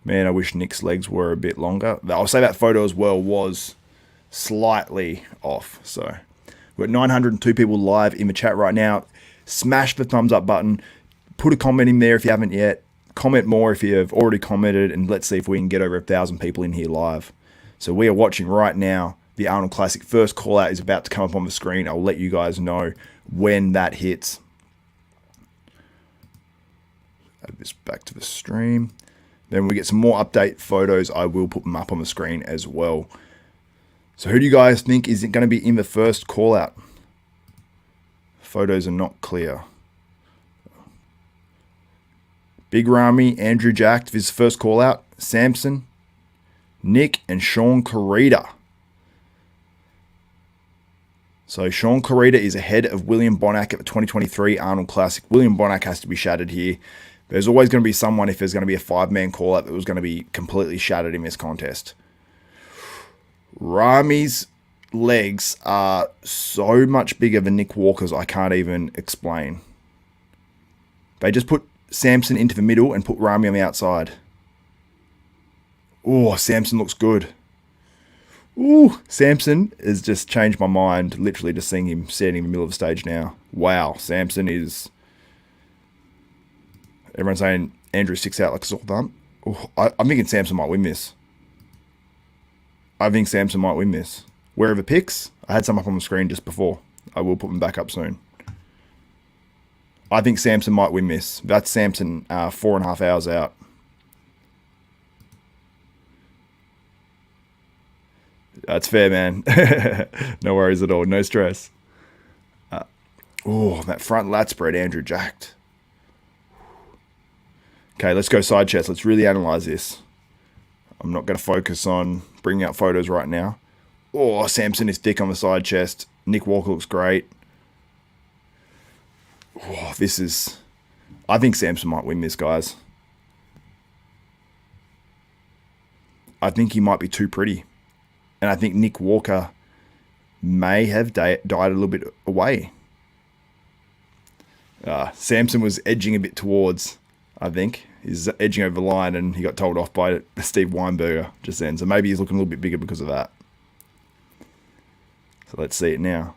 Man, I wish Nick's legs were a bit longer. I'll say that photo as well was slightly off. So we've got 902 people live in the chat right now. Smash the thumbs up button. Put a comment in there if you haven't yet. Comment more if you have already commented. And let's see if we can get over 1,000 people in here live. So we are watching right now the Arnold Classic. First call out is about to come up on the screen. I'll let you guys know when that hits. Add this back to the stream. Then we get some more update photos. I will put them up on the screen as well. So who do you guys think is going to be in the first call out? Photos are not clear. Big Ramy, Andrew Jack, this is his first call out. Samson, Nick, and Shaun Clarida. So Shaun Clarida is ahead of William Bonac at the 2023 Arnold Classic. William Bonac has to be shattered here. There's always going to be someone, if there's going to be a 5-man call-out, that was going to be completely shattered in this contest. Ramy's legs are so much bigger than Nick Walker's, I can't even explain. They just put Samson into the middle and put Ramy on the outside. Oh, Samson looks good. Ooh, Samson has just changed my mind, literally just seeing him standing in the middle of the stage now. Wow, Samson is... Everyone's saying Andrew sticks out like a sore thumb. Oh, I'm thinking Samson might win this. I think Samson might win this. Where are the picks? I had some up on the screen just before. I will put them back up soon. I think Samson might win this. That's Samson 4.5 hours out. That's fair, man. No worries at all. No stress. Oh, that front lat spread, Andrew jacked. Okay, let's go side chest. Let's really analyze this. I'm not going to focus on bringing out photos right now. Oh, Samson is thick on the side chest. Nick Walker looks great. Oh, this is... I think Samson might win this, guys. I think he might be too pretty. And I think Nick Walker may have died a little bit away. Samson was edging a bit towards, I think. He's edging over the line and he got told off by Steve Weinberger just then. So maybe he's looking a little bit bigger because of that. So let's see it now.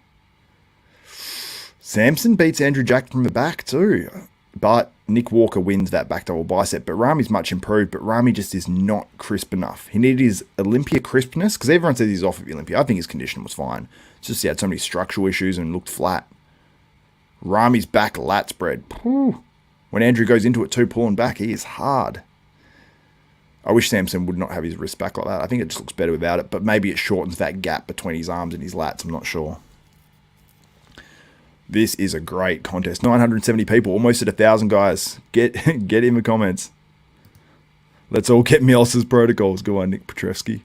Samson beats Andrew Jack from the back too. But Nick Walker wins that back double bicep. But Ramy's much improved. But Ramy just is not crisp enough. He needed his Olympia crispness. Because everyone says he's off of the Olympia. I think his condition was fine. It's just he had so many structural issues and looked flat. Ramy's back lat spread. Whew. When Andrew goes into it too, pulling back, he is hard. I wish Samson would not have his wrist back like that. I think it just looks better without it. But maybe it shortens that gap between his arms and his lats. I'm not sure. This is a great contest. 970 people, almost at 1,000 guys. Get in the comments. Let's all get Mielsa's protocols. Go on, Nick Petrevsky.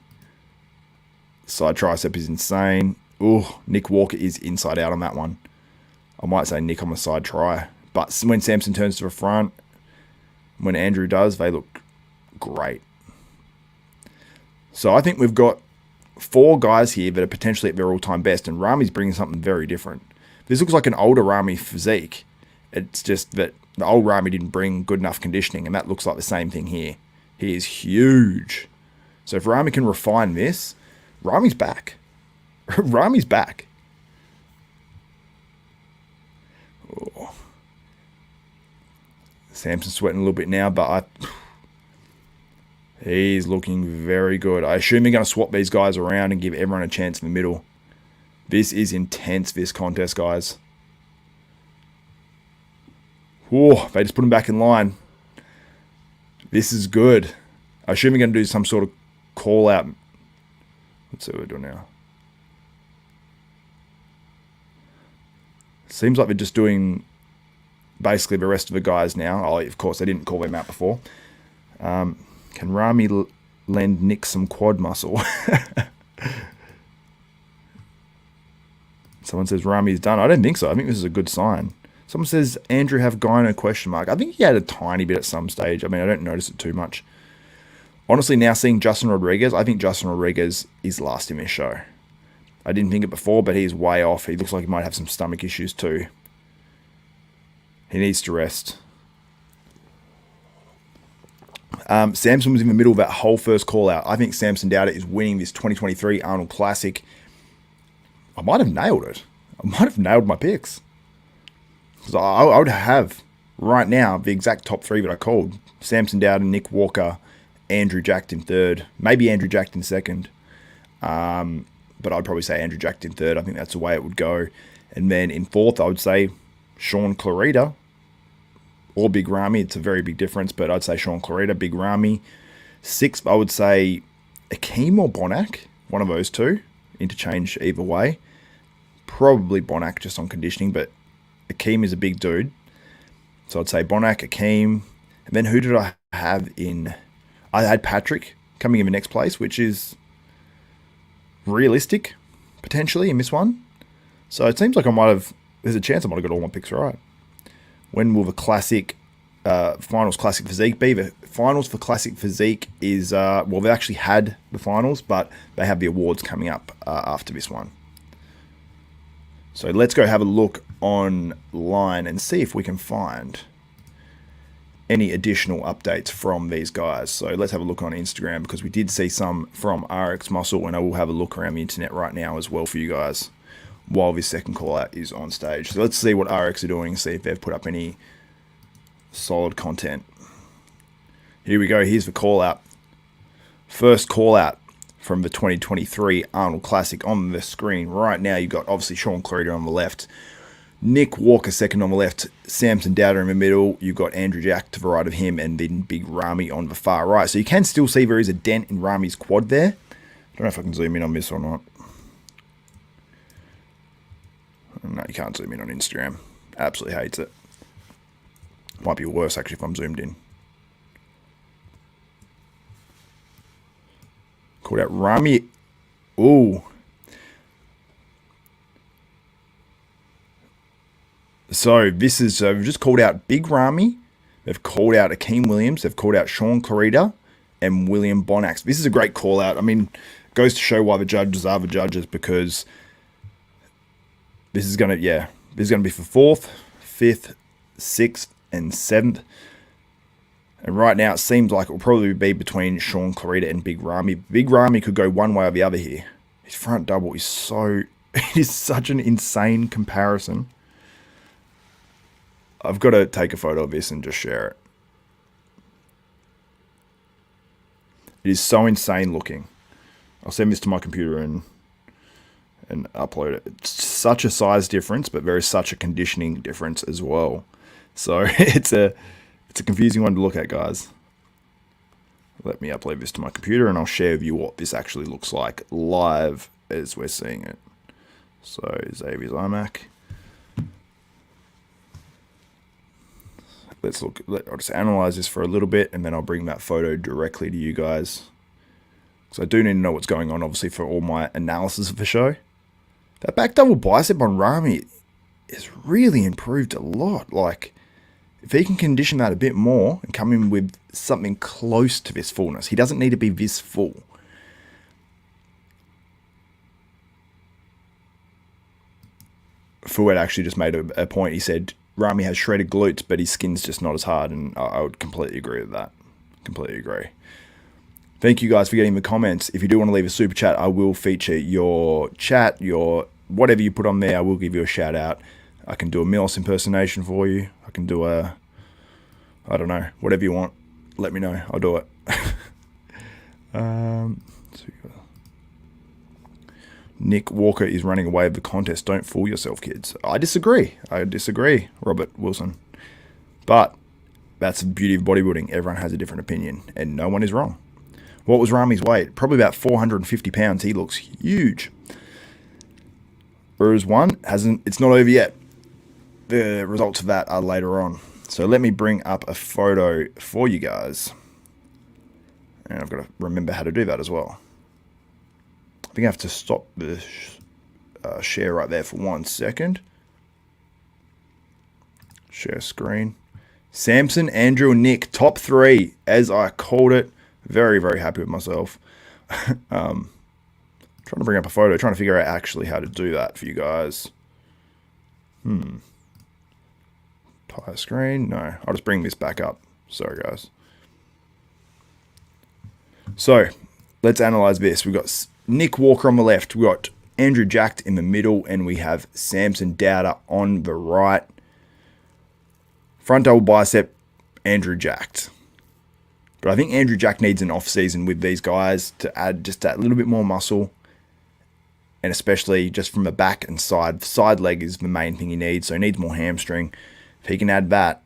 Side tricep is insane. Oh, Nick Walker is inside out on that one. I might say Nick on the side try. But when Samson turns to the front, when Andrew does, they look great. So I think we've got 4 guys here that are potentially at their all-time best. And Ramy's bringing something very different. This looks like an older Ramy physique. It's just that the old Ramy didn't bring good enough conditioning, and that looks like the same thing here. He is huge. So if Ramy can refine this, Ramy's back. Ramy's back. Oh. Samson's sweating a little bit now, but he's looking very good. I assume they're going to swap these guys around and give everyone a chance in the middle. This is intense, this contest, guys. Whoa, they just put him back in line. This is good. I assume we're going to do some sort of call out. Let's see what we're doing now. Seems like they're just doing basically the rest of the guys now. Oh, of course, they didn't call them out before. Can Ramy lend Nick some quad muscle? Someone says Ramy's done. I don't think so. I think this is a good sign. Someone says Andrew have gyno question mark. I think he had a tiny bit at some stage. I mean, I don't notice it too much. Honestly, now seeing Justin Rodriguez, I think Justin Rodriguez is last in this show. I didn't think it before, but he's way off. He looks like he might have some stomach issues too. He needs to rest. Samson was in the middle of that whole first call out. I think Samson Dauda is winning this 2023 Arnold Classic. I might have nailed it. I might have nailed my picks. Because I would have, right now, the exact top 3 that I called. Samson Dauda, Nick Walker, Andrew Jack in third. Maybe Andrew Jack in second. but I'd probably say Andrew Jacked in third. I think that's the way it would go. And then in fourth, I would say Shaun Clarida or Big Ramy. It's a very big difference, but I'd say Shaun Clarida, Big Ramy. Sixth, I would say Akeem or Bonac, one of those two. Interchange either way. Probably Bonac just on conditioning, but Akeem is a big dude. So I'd say Bonac, Akeem. And then who did I have in? I had Patrick coming in the next place, which is realistic, potentially, in this one. So it seems like there's a chance I might have got all my picks right. When will the Classic Finals Classic Physique be? The finals for Classic Physique is, well, they actually had the finals, but they have the awards coming up after this one. So let's go have a look online and see if we can find any additional updates from these guys. So let's have a look on Instagram, because we did see some from RX Muscle, and I will have a look around the internet right now as well for you guys while this second call out is on stage. So let's see what RX are doing, see if they've put up any solid content. Here we go. Here's the call out. First call out from the 2023 Arnold Classic on the screen right now. You've got obviously Shaun Clarida on the left, Nick Walker second on the left, Samson Dauda in the middle. You've got Andrew Jack to the right of him, and then Big Ramy on the far right. So you can still see there is a dent in Ramy's quad there. I don't know if I can zoom in on this or not. No, you can't zoom in on Instagram. Absolutely hates it. Might be worse actually if I'm zoomed in. Called out Ramy. Ooh. So this is, we've just called out Big Ramy. They've called out Akeem Williams. They've called out Shaun Clarida and William Bonac. This is a great call out. I mean, it goes to show why the judges are the judges, because this is going to be for 4th, 5th, 6th, and 7th. And right now it seems like it will probably be between Shaun Clarida and Big Ramy. Big Ramy could go one way or the other here. His front double is it is such an insane comparison. I've got to take a photo of this and just share it. It is so insane looking. I'll send this to my computer and upload it. It's such a size difference, but there is such a conditioning difference as well. So it's a confusing one to look at, guys. Let me upload this to my computer and I'll share with you what this actually looks like live as we're seeing it. So Xavier's iMac. Let's look. I'll just analyze this for a little bit, and then I'll bring that photo directly to you guys. So I do need to know what's going on, obviously, for all my analysis of the show. That back double bicep on Ramy is really improved a lot. Like, if he can condition that a bit more and come in with something close to this fullness, he doesn't need to be this full. Fouad actually just made a point. He said Ramy has shredded glutes, but his skin's just not as hard, and I would completely agree with that. Completely agree. Thank you guys for getting the comments. If you do want to leave a super chat, I will feature your chat, your whatever you put on there. I will give you a shout out. I can do a Milos impersonation for you. I can do I don't know, whatever you want. Let me know. I'll do it. Nick Walker is running away with the contest. Don't fool yourself, kids. I disagree, Robert Wilson. But that's the beauty of bodybuilding. Everyone has a different opinion, and no one is wrong. What was Ramy's weight? Probably about 450 pounds. He looks huge. Urs won. It's not over yet. The results of that are later on. So let me bring up a photo for you guys. And I've got to remember how to do that as well. I think I have to stop the share right there for 1 second. Share screen. Samson, Andrew, and Nick, top 3, as I called it. Very, very happy with myself. Trying to bring up a photo, trying to figure out actually how to do that for you guys. Entire screen? No, I'll just bring this back up. Sorry, guys. So, let's analyze this. We've got Nick Walker on the left. We've got Andrew Jacked in the middle, and we have Samson Dauda on the right. Front double bicep, Andrew Jacked. But I think Andrew Jack needs an off season with these guys to add just that little bit more muscle and especially just from the back and side leg is the main thing he needs. So he needs more hamstring. If he can add that.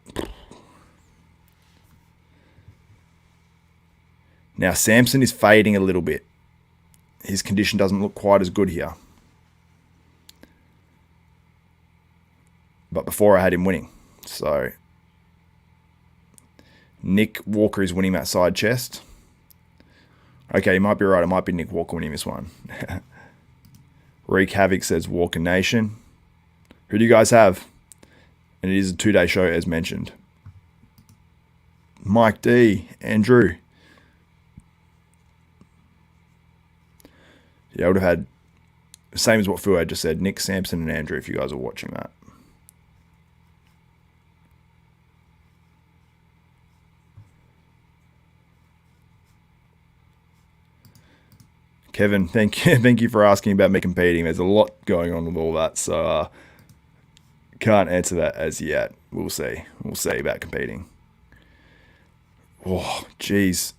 Now Samson is fading a little bit. His condition doesn't look quite as good here. But before I had him winning. So Nick Walker is winning that side chest. Okay, you might be right. It might be Nick Walker winning this one. Wreak Havoc says Walker Nation. Who do you guys have? And it is a 2-day show as mentioned. Mike D. Andrew. Yeah, I would have had, same as what Phil had just said, Nick, Samson, and Andrew if you guys are watching that. Kevin, thank you for asking about me competing. There's a lot going on with all that, so can't answer that as yet. We'll see about competing. Oh, geez.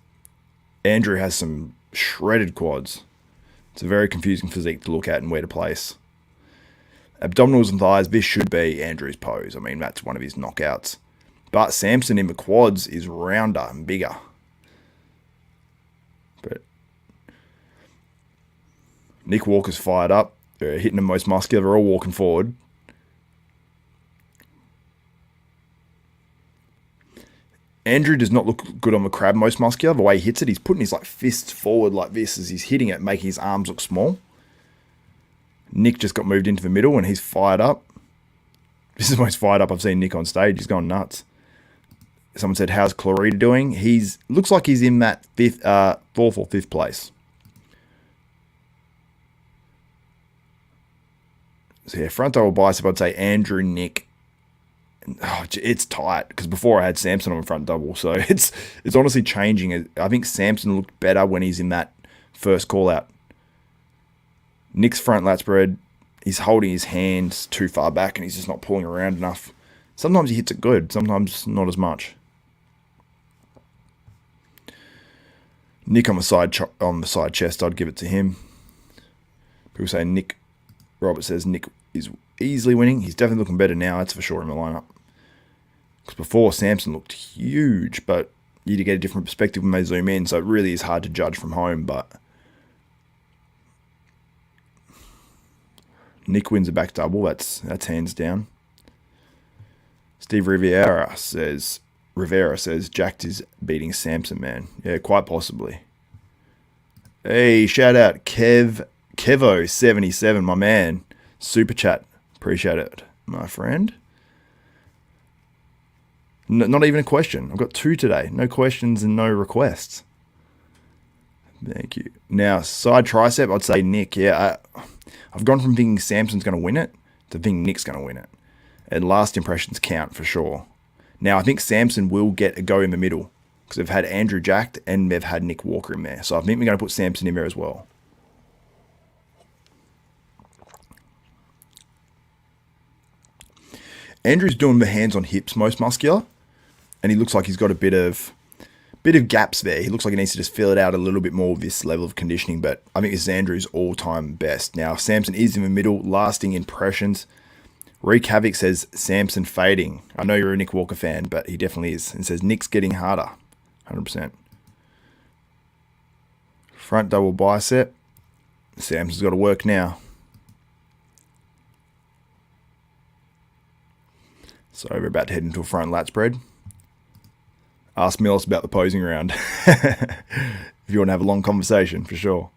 Andrew has some shredded quads. It's a very confusing physique to look at and where to place. Abdominals and thighs, this should be Andrew's pose. I mean, that's one of his knockouts. But Samson in the quads is rounder and bigger. But Nick Walker's fired up. They're hitting them most muscular. They're all walking forward. Andrew does not look good on the crab most muscular. The way he hits it, he's putting his fists forward like this as he's hitting it, making his arms look small. Nick just got moved into the middle and he's fired up. This is the most fired up I've seen Nick on stage. He's gone nuts. Someone said, how's Clarida doing? Looks like he's in that fourth or fifth place. So yeah, front double bicep, I'd say Andrew, Nick. Oh, it's tight because before I had Samson on the front double, so it's honestly changing. I think Samson looked better when he's in that first call out. Nick's front lat spread, he's holding his hands too far back and he's just not pulling around enough. Sometimes he hits it good, sometimes not as much. Nick on the side chest, I'd give it to him. People say Nick. Robert says Nick is easily winning. He's definitely looking better now, that's for sure, in the lineup. Because before, Samson looked huge, but you get a different perspective when they zoom in, so it really is hard to judge from home, but Nick wins a back double. That's hands down. Steve Rivera says Jacked is beating Samson, man. Yeah, quite possibly. Hey, shout out Kevo77, my man. Super chat. Appreciate it, my friend. Not even a question. I've got 2 today. No questions and no requests. Thank you. Now, side tricep, I'd say Nick. Yeah, I've gone from thinking Samson's going to win it to thinking Nick's going to win it. And last impressions count for sure. Now, I think Samson will get a go in the middle because they've had Andrew jacked and they've had Nick Walker in there. So I think we're going to put Samson in there as well. Andrew's doing the hands on hips most muscular, and he looks like he's got a bit of gaps there. He looks like he needs to just fill it out a little bit more with this level of conditioning, but I think this is Andrew's all-time best. Now, Samson is in the middle, lasting impressions. Wreak Havoc says Samson fading. I know you're a Nick Walker fan, but he definitely is. And says Nick's getting harder, 100%. Front double bicep. Samson's got to work now. So we're about to head into a front lat spread. Ask Mills about the posing round. If you want to have a long conversation, for sure.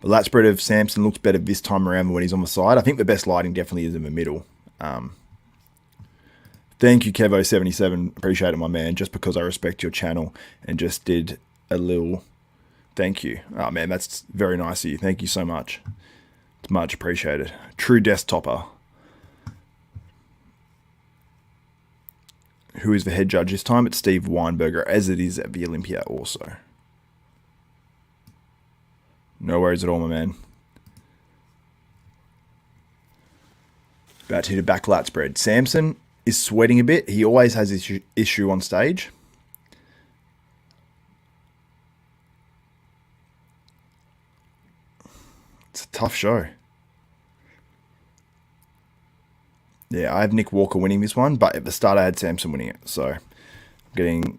The lat spread of Samson looks better this time around than when he's on the side. I think the best lighting definitely is in the middle. Thank you, Kevo77. Appreciate it, my man. Just because I respect your channel and just did a little thank you. Oh, man, that's very nice of you. Thank you so much. It's much appreciated. True desktopper. Who is the head judge this time? It's Steve Weinberger, as it is at the Olympia also. No worries at all, my man. About to hit a back lat spread. Samson is sweating a bit. He always has this issue on stage. It's a tough show. Yeah, I have Nick Walker winning this one, but at the start I had Samson winning it. So I'm getting...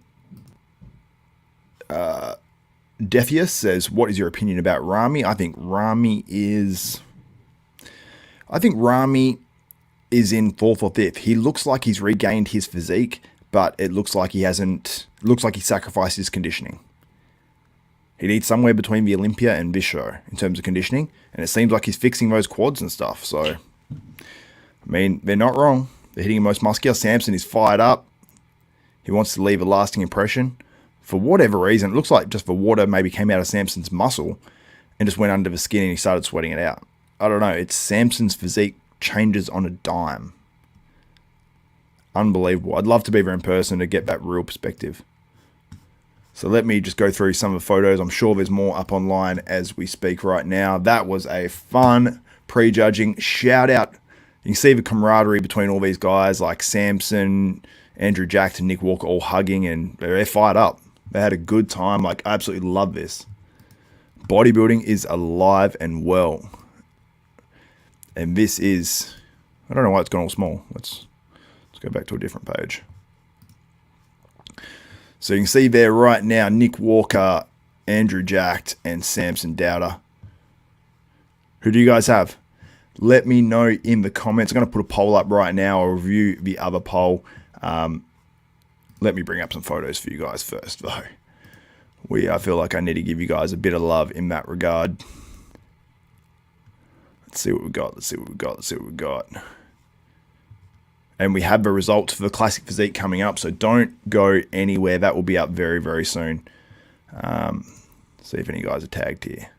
Defius says, what is your opinion about Ramy? I think Ramy is in fourth or fifth. He looks like he's regained his physique, but it looks like he hasn't. Looks like he sacrificed his conditioning. He needs somewhere between the Olympia and this show in terms of conditioning, and it seems like he's fixing those quads and stuff. So, I mean, they're not wrong. They're hitting him most muscular. Samson is fired up. He wants to leave a lasting impression. For whatever reason, it looks like just the water maybe came out of Samson's muscle and just went under the skin and he started sweating it out. I don't know. It's Samson's physique changes on a dime. Unbelievable. I'd love to be there in person to get that real perspective. So let me just go through some of the photos. I'm sure there's more up online as we speak right now. That was a fun prejudging. Shout out. You can see the camaraderie between all these guys like Samson, Andrew Jack, and Nick Walker all hugging, and they're fired up. They had a good time. Like, I absolutely love this. Bodybuilding is alive and well. And this is... I don't know why it's gone all small. Let's go back to a different page. So you can see there right now, Nick Walker, Andrew Jack, and Samson Dauda. Who do you guys have? Let me know in the comments. I'm going to put a poll up right now. I'll review the other poll. Let me bring up some photos for you guys first, though. I feel like I need to give you guys a bit of love in that regard. Let's see what we got. Let's see what we got. Let's see what we got. And we have the results for the Classic Physique coming up, so don't go anywhere. That will be up very, very soon. See if any guys are tagged here.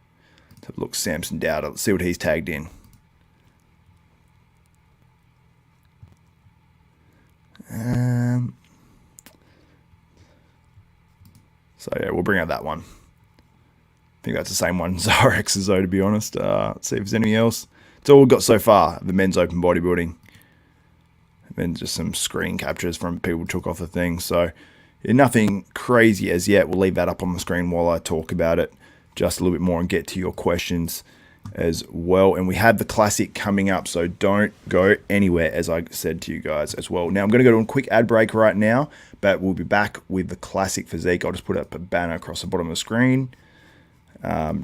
Let's have a look. Samson Dauda. Let's see what he's tagged in. So yeah, we'll bring out that one. I think that's the same one Zarex as though, to be honest. Let's see if there's anything else. It's all we've got so far, the men's open bodybuilding. And then just some screen captures from people who took off the thing. So yeah, nothing crazy as yet. We'll leave that up on the screen while I talk about it just a little bit more and get to your questions as well. And we have the Classic coming up, so don't go anywhere, as I said to you guys as well. Now I'm going to go to a quick ad break right now, but we'll be back with the Classic Physique. I'll just put up a banner across the bottom of the screen,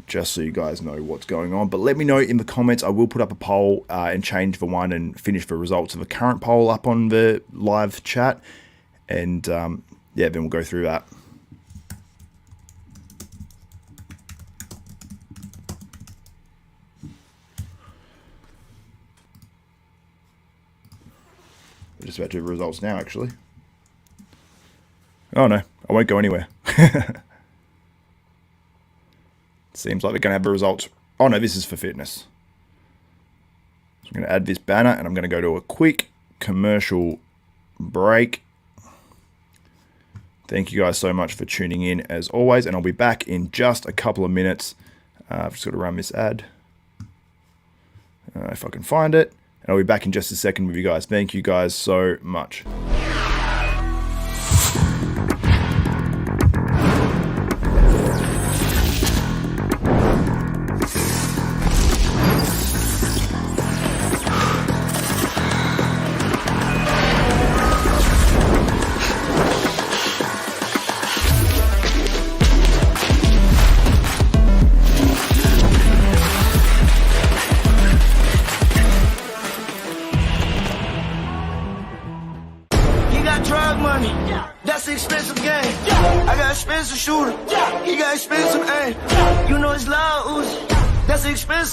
just so you guys know what's going on. But let me know in the comments. I will put up a poll and change the one and finish the results of the current poll up on the live chat, and yeah, then we'll go through that. We're just about to do the results now, actually. Oh no, I won't go anywhere. Seems like they're going to have the results. Oh no, this is for fitness. So I'm going to add this banner and I'm going to go to a quick commercial break. Thank you guys so much for tuning in as always, and I'll be back in just a couple of minutes. I've just got to run this ad. If I can find it. And I'll be back in just a second with you guys. Thank you guys so much.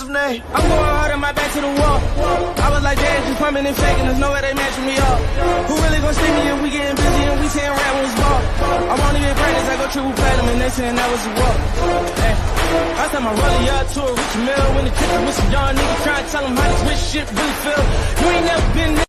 Name. I'm going hard on my back to the wall. I was like, damn, you pumping and faking, there's no way they matching me up. Who really gonna see me if we getting busy and we saying rap when it's ball? I won't even practice, I go triple platinum and they saying that was a walk. Hey, I time I roll up to a rich mill when the kitchen with some young niggas trying to tell them how this rich shit really feel. You ain't never been there.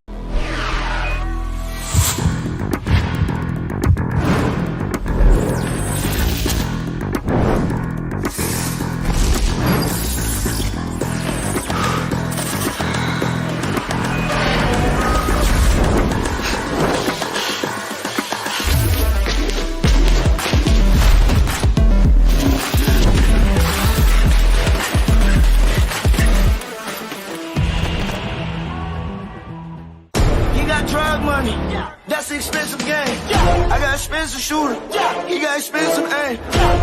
expensive shooter. He got expensive aim.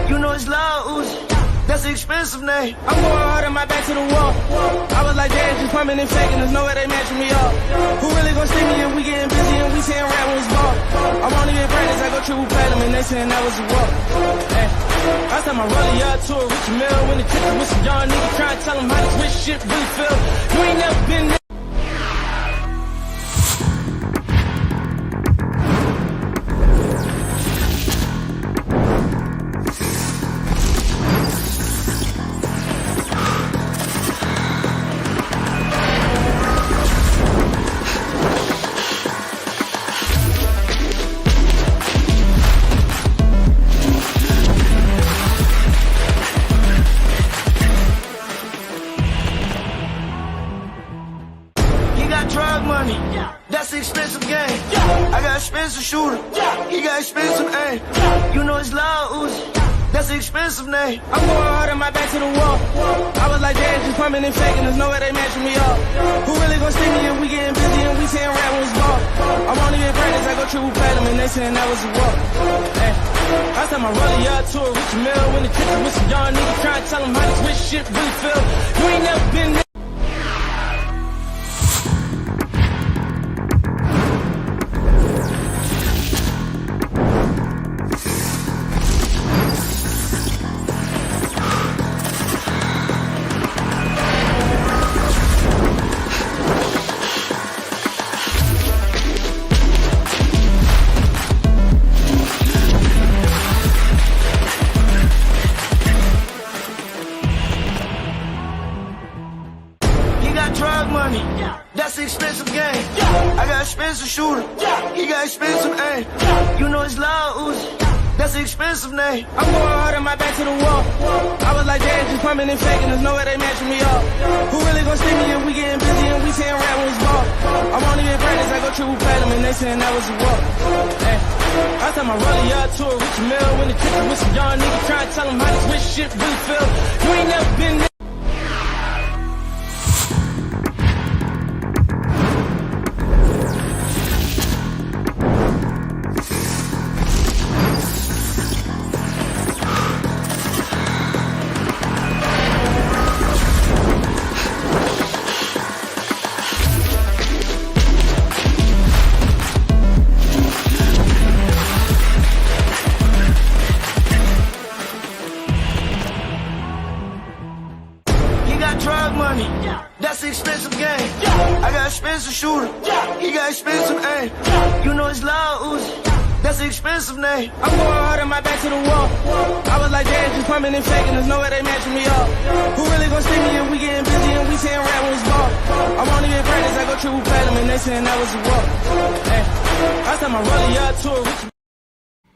You know it's loud, Uzi. That's an expensive name. I'm going hard on my back to the wall. I was like, damn, just pumping and faking. There's no way they matching me up. Who really gon' see me if we getting busy and we saying rap when it's ball? I won't even practice, I go triple platinum and they saying that was a walk. Hey, I said my rollie up to a rich mill when the tickets with some young niggas trying to tell them how this rich shit really feel. You ain't never been there. Drug money, that's an expensive game. I got expensive shooter, he got expensive aim. You know it's loud, Uzi, that's an expensive name. I'm going hard on my back to the wall. I was like, damn, just pumping and faking. There's no way they matching me up. Who really gon' see me if we getting busy and we saying rap when it's ball? I won't even practice, I go triple platinum and they saying that was a walk. Hey, I said my rollie up to a rich mill when the tickets with some young niggas trying to tell them how this rich shit really feel. You ain't never been there. Drug money, that's an expensive game. I got expensive shooter, he got expensive aim. You know it's loud, Uzi, that's an expensive name. I'm going hard on my back to the wall. I was like, damn, just pumping and faking. There's no way they matching me up. Who really gon' see me if we getting busy and we saying rap when it's ball? I won't even practice, I go triple platinum and they saying that was a walk. Hey, I said my rollie up to a rich mill when the tickets with some young niggas trying to tell them how this rich shit really feel. You ain't never been there. Drug money, that's an expensive game. I got expensive shooter, he got expensive aim. You know it's loud, Uzi, that's an expensive name. I'm going hard on my back to the wall. I was like, damn, just pumping and faking. There's no way they matching me up. Who really gon' see me if we getting busy and we saying rap when it's ball? I won't even practice, I go triple platinum and they saying that was a walk. Hey, I said my rollie up to a rich.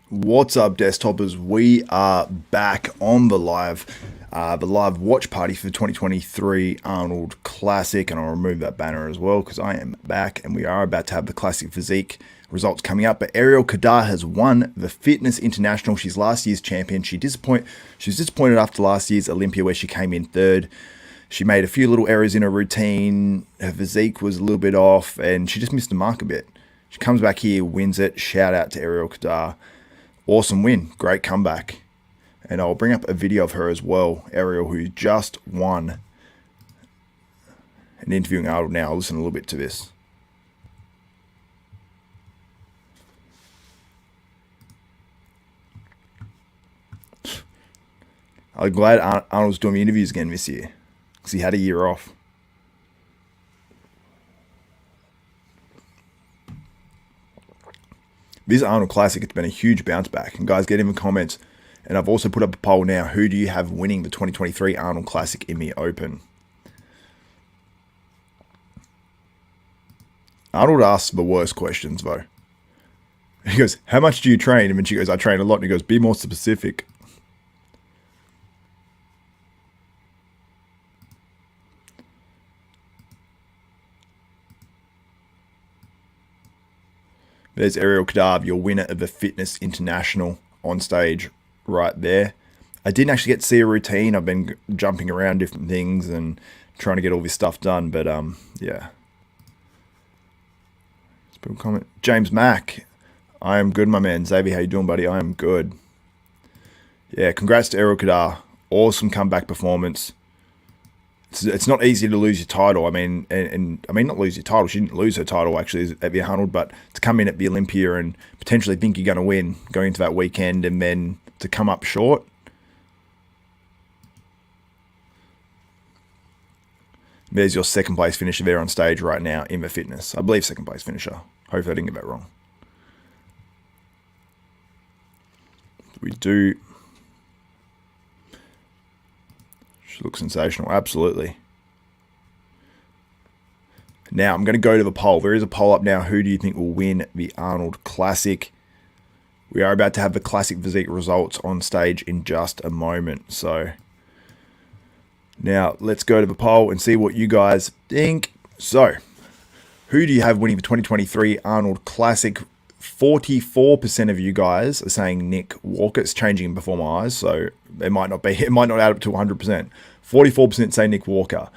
What's up, Desktoppers? We are back on the live watch party for the 2023 Arnold Classic, and I'll remove that banner as well because I am back and we are about to have the Classic Physique results coming up. But Ariel Kadar has won the Fitness International. She's last year's champion. She was disappointed after last year's Olympia where she came in third. She made a few little errors in her routine. Her physique was a little bit off and she just missed the mark a bit. She comes back here, wins it. Shout out to Ariel Kadar. Awesome win. Great comeback. And I'll bring up a video of her as well, Ariel, who just won, and interviewing Arnold now. I'll listen a little bit to this. I'm glad Arnold's doing the interviews again this year, because he had a year off. This Arnold Classic, it's been a huge bounce back. And guys, get in the comments. And I've also put up a poll now. Who do you have winning the 2023 Arnold Classic in the Open? Arnold asks the worst questions, though. He goes, how much do you train? And then she goes, I train a lot. And he goes, be more specific. There's Ariel Kadar, your winner of the Fitness International, on stage right there. I didn't actually get to see a routine. I've been jumping around different things and trying to get all this stuff done, but yeah. Let's put a comment. James Mack, I am good, my man. Xavier, how you doing, buddy? I am good. Yeah, congrats to Errol Kadar. Awesome comeback performance. It's not easy to lose your title. I mean, and I mean, not lose your title. She didn't lose her title, actually, at the Arnold, but to come in at the Olympia and potentially think you're going to win going into that weekend and then to come up short. There's your second place finisher there on stage right now in the fitness. I believe second place finisher. Hopefully I didn't get that wrong. We do. She looks sensational. Absolutely. Now I'm going to go to the poll. There is a poll up now. Who do you think will win the Arnold Classic? We are about to have the Classic Physique results on stage in just a moment. So now let's go to the poll and see what you guys think. So who do you have winning the 2023 Arnold Classic? 44% of you guys are saying Nick Walker. It's changing before my eyes, so it might not add up to 100%. 44% say Nick Walker.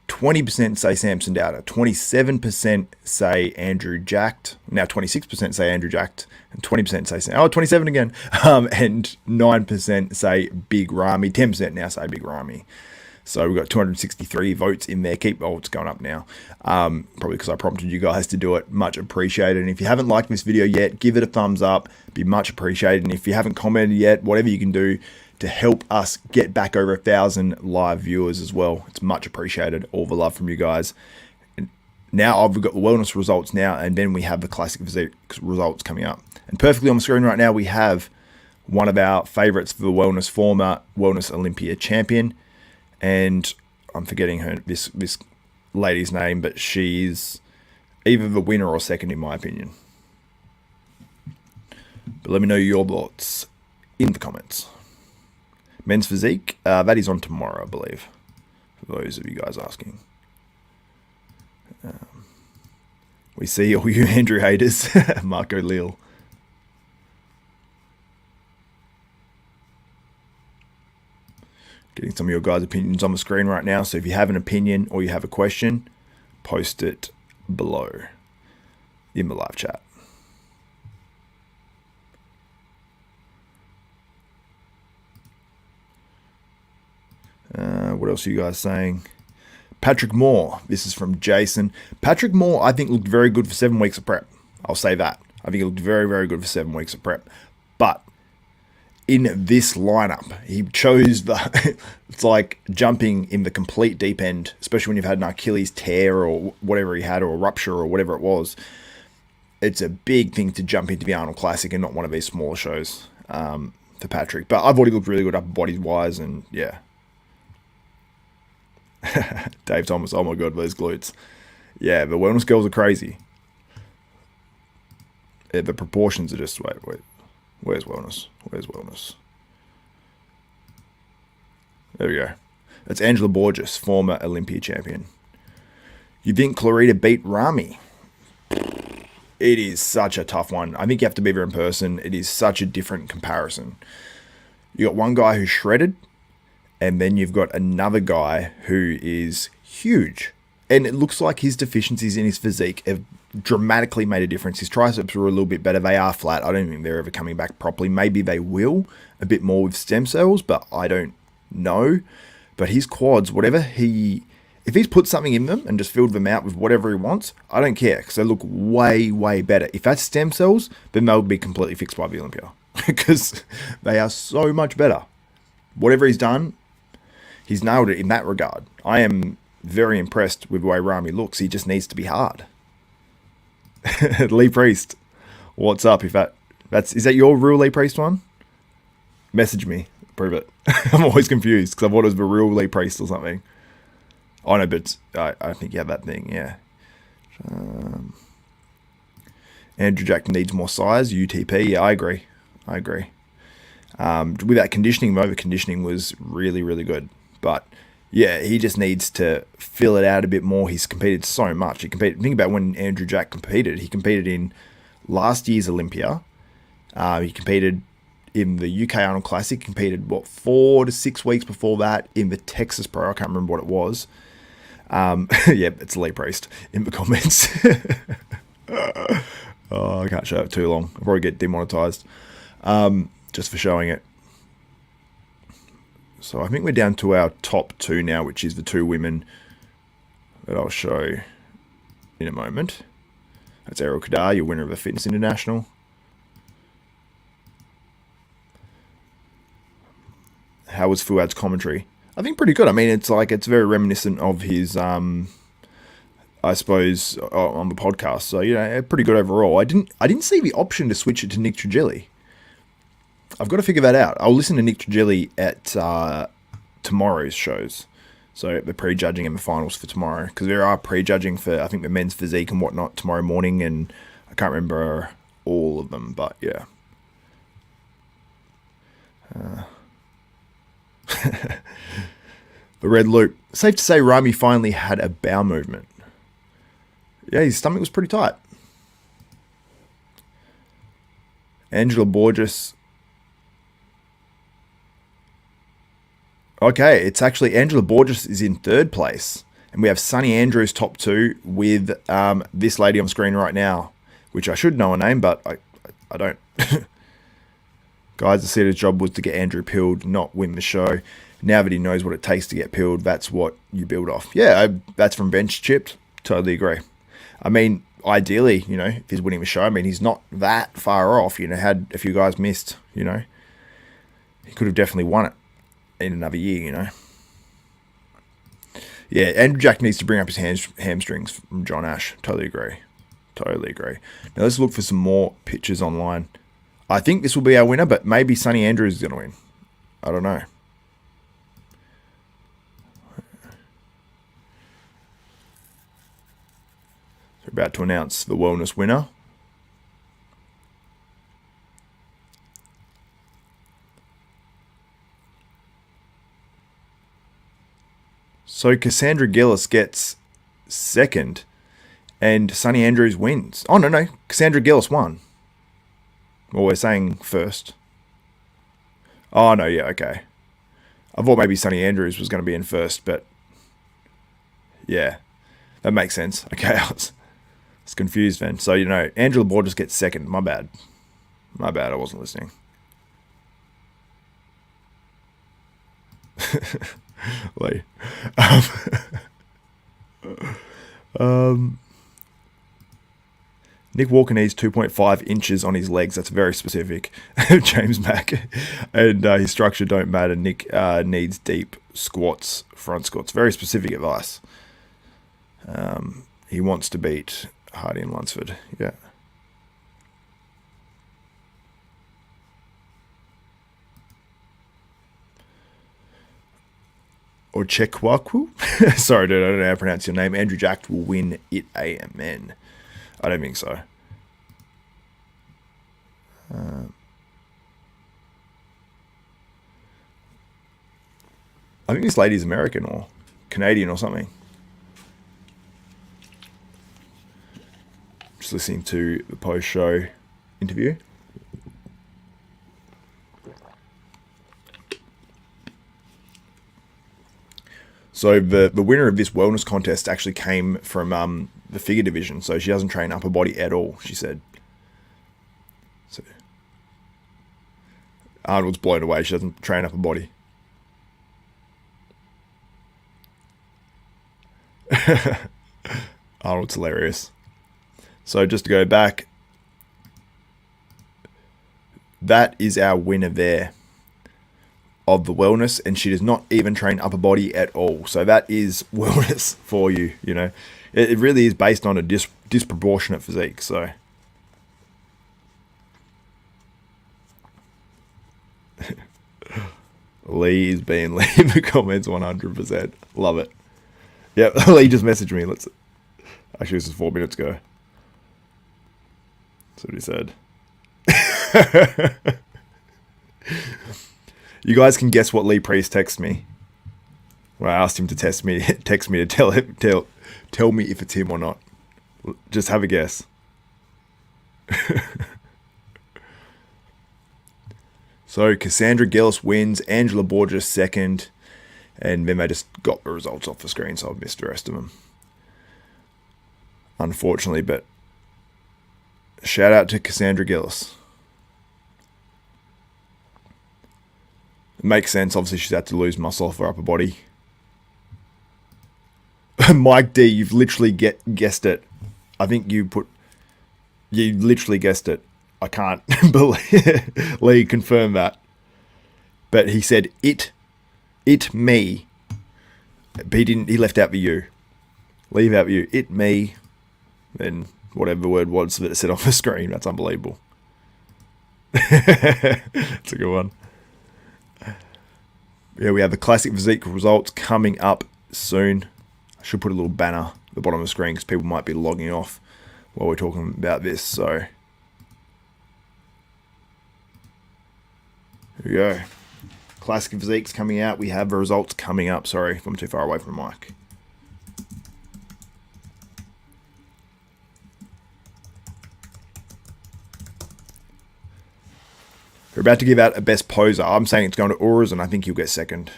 20% say Samson Dauda. 27% say Andrew Jacked. Now 26% say Andrew Jacked. And 20% say 27 again. And 9% say Big Ramy. 10% now say Big Ramy. So we've got 263 votes in there. It's going up now. Probably because I prompted you guys to do it. Much appreciated. And if you haven't liked this video yet, give it a thumbs up. Be much appreciated. And if you haven't commented yet, whatever you can do to help us get back over 1,000 live viewers as well. It's much appreciated. All the love from you guys. And now I've got the wellness results now, and then we have the Classic Physique results coming up. And perfectly on the screen right now, we have one of our favorites for the wellness, former Wellness Olympia champion. And I'm forgetting this lady's name, but she's either the winner or second in my opinion. But let me know your thoughts in the comments. Men's physique, that is on tomorrow, I believe, for those of you guys asking. We see all you Andrew haters. Marco Leal. Getting some of your guys' opinions on the screen right now. So if you have an opinion or you have a question, post it below in the live chat. What else are you guys saying? Patrick Moore. This is from Jason. Patrick Moore, I think, looked very good for 7 weeks of prep. I'll say that. I think he looked very, very good for 7 weeks of prep. But in this lineup, he chose the... it's like jumping in the complete deep end, especially when you've had an Achilles tear or whatever he had, or a rupture or whatever it was. It's a big thing to jump into the Arnold Classic and not one of these smaller shows for Patrick. But I thought he looked really good upper body-wise, and yeah. Dave Thomas, oh my god, those glutes. Yeah, the wellness girls are crazy. Yeah, the proportions are just... Wait. Where's wellness? There we go. That's Angela Borges, former Olympia champion. You think Clarida beat Ramy? It is such a tough one. I think you have to be there in person. It is such a different comparison. You got one guy who's shredded, and then you've got another guy who is huge. And it looks like his deficiencies in his physique have dramatically made a difference. His triceps were a little bit better. They are flat. I don't think they're ever coming back properly. Maybe they will a bit more with stem cells, but I don't know. But his quads, if he's put something in them and just filled them out with whatever he wants, I don't care, because they look way, way better. If that's stem cells, then they'll be completely fixed by the Olympia, because they are so much better. Whatever he's done, he's nailed it in that regard. I am very impressed with the way Ramy looks. He just needs to be hard. Lee Priest, what's up? Is that your real Lee Priest one? Message me, prove it. I'm always confused because I thought it was the real Lee Priest or something. Oh no, but I think you have that thing, yeah. Andrew Jack needs more size. UTP, yeah, I agree. With that conditioning, though, the conditioning was really, really good. But yeah, he just needs to fill it out a bit more. He's competed so much. Think about when Andrew Jack competed. He competed in last year's Olympia. He competed in the UK Arnold Classic. He competed, 4 to 6 weeks before that in the Texas Pro. I can't remember what it was. Yeah, it's Lee Priest in the comments. Oh, I can't show it too long. I'll probably get demonetized just for showing it. So I think we're down to our top two now, which is the two women that I'll show in a moment. That's Errol Kadar, your winner of the Fitness International. How was Fuad's commentary? I think pretty good. I mean, it's very reminiscent of his, I suppose, on the podcast. So, pretty good overall. I didn't see the option to switch it to Nick Trigili. I've got to figure that out. I'll listen to Nick Trigili at tomorrow's shows. So the prejudging and the finals for tomorrow. Because there are prejudging for, I think, the men's physique and whatnot tomorrow morning. And I can't remember all of them. But, yeah. The red loop. Safe to say Ramy finally had a bowel movement. Yeah, his stomach was pretty tight. Angela Borges. Okay, it's actually Angela Borges is in third place. And we have Sunny Andrews top two with this lady on screen right now. Which I should know her name, but I don't. Guys, I said his job was to get Andrew pilled, not win the show. Now that he knows what it takes to get pilled, that's what you build off. Yeah, that's from bench chipped. Totally agree. I mean, ideally, if he's winning the show, I mean, he's not that far off. Had a few guys missed, he could have definitely won it in another year, Yeah, Andrew Jack needs to bring up his hamstrings from John Ash. Totally agree. Now let's look for some more pictures online. I think this will be our winner, but maybe Sunny Andrews is going to win. I don't know. We're about to announce the wellness winner. So Cassandra Gillis gets second, and Sunny Andrews wins. Oh, no. Cassandra Gillis won. Well, we're saying first. Oh, no, yeah, okay. I thought maybe Sunny Andrews was going to be in first, but yeah, that makes sense. Okay, I was confused then. So, Angela Borges gets second. My bad, I wasn't listening. Lee. Nick Walker needs 2.5 inches on his legs. That's very specific. James Mack. And his structure don't matter. Nick needs deep squats, front squats. Very specific advice. He wants to beat Hardy and Lunsford. Yeah. Or Chekwaku. Sorry, dude, I don't know how to pronounce your name. Andrew Jack will win it. Amen. I don't think so. I think this lady's American or Canadian or something. Just listening to the post-show interview. So the winner of this wellness contest actually came from the figure division. So she doesn't train upper body at all, she said. So Arnold's blown away. She doesn't train upper body. Arnold's hilarious. So just to go back, that is our winner there of the wellness, and she does not even train upper body at all. So that is wellness for you, It really is based on a disproportionate physique, so. Lee is being Lee in the comments 100%. Love it. Yep, Lee just messaged me. Actually, this is 4 minutes ago. That's what he said. You guys can guess what Lee Priest texted me. Well, I asked him to text me to tell me if it's him or not. Just have a guess. So Cassandra Gillis wins, Angela Borges second, and then they just got the results off the screen, so I've missed the rest of them. Unfortunately, but Shout out to Cassandra Gillis. It makes sense. Obviously, she's had to lose muscle off her upper body. Mike D, you've literally guessed it. I think you literally guessed it. I can't believe Lee confirmed that. But he said it me. But he left out the you. Leave out the you. It me. Then whatever the word was that it said on the screen. That's unbelievable. That's a good one. Yeah, we have the Classic Physique results coming up soon. I should put a little banner at the bottom of the screen because people might be logging off while we're talking about this. So here we go. Classic Physique's coming out. We have the results coming up. Sorry if I'm too far away from the mic. We're about to give out a best poser. I'm saying it's going to Urs, and I think he'll get second.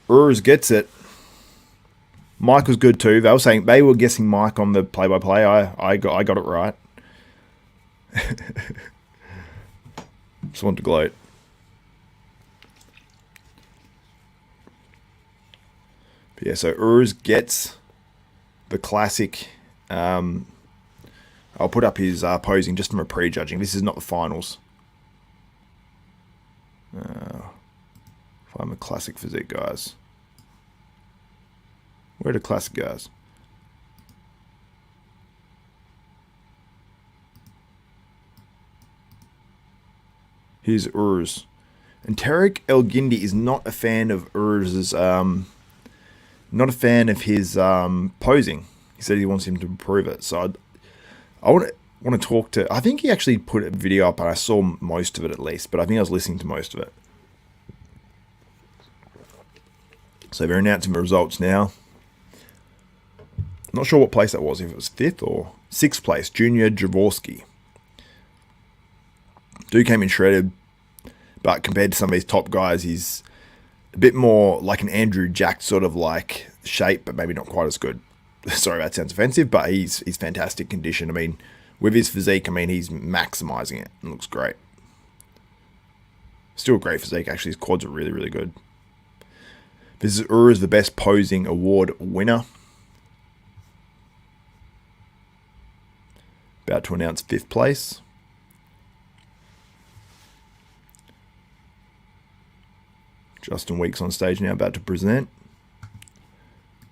Urs gets it. Mike was good too. They were guessing Mike on the play-by-play. I got it right. Just wanted to gloat. But yeah, so Urs gets the classic. I'll put up his posing just from a prejudging. This is not the finals. Find the Classic Physique guys. Where are the classic guys? Here's Urs. And Tarek El Gindi is not a fan of Urs's, not a fan of his posing. He said he wants him to improve it. So I want to talk to. I think he actually put a video up, and I saw most of it at least. But I think I was listening to most of it. So they're announcing the results now. Not sure what place that was. If it was 5th or 6th place, Junior Jaworski. Dude came in shredded, but compared to some of these top guys, he's a bit more like an Andrew Jack sort of like shape, but maybe not quite as good. Sorry, that sounds offensive, but he's fantastic condition. I mean, with his physique, I mean, he's maximizing it and looks great. Still a great physique, actually. His quads are really, really good. This is Urs, the Best Posing Award winner. About to announce 5th place. Justin Weeks on stage now, about to present.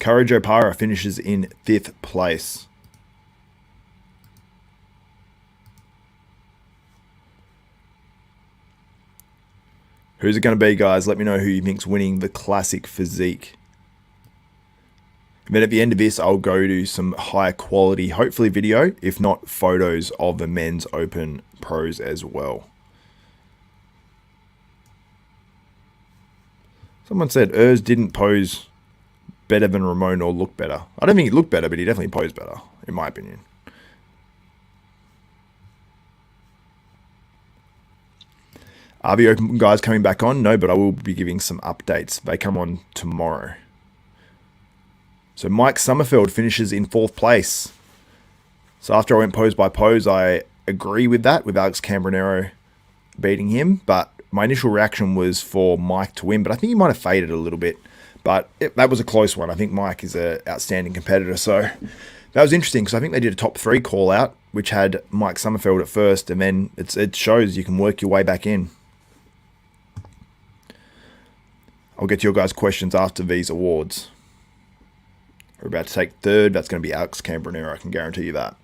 Courage Opara finishes in 5th place. Who's it going to be, guys? Let me know who you think's winning the Classic Physique. And then at the end of this, I'll go to some higher quality, hopefully video, if not photos of the men's Open Pros as well. Someone said Urs didn't pose better than Ramon or look better. I don't think he looked better, but he definitely posed better, in my opinion. Are the Open guys coming back on? No, but I will be giving some updates. They come on tomorrow. So Mike Sommerfeld finishes in 4th place. So after I went pose by pose, I agree with that, with Alex Cambronero beating him. But my initial reaction was for Mike to win, but I think he might have faded a little bit. But that was a close one. I think Mike is an outstanding competitor. So that was interesting because I think they did a top 3 call out, which had Mike Sommerfeld at first, and then it shows you can work your way back in. I'll get to your guys' questions after these awards. We're about to take 3rd. That's going to be Alex Cambronero. I can guarantee you that.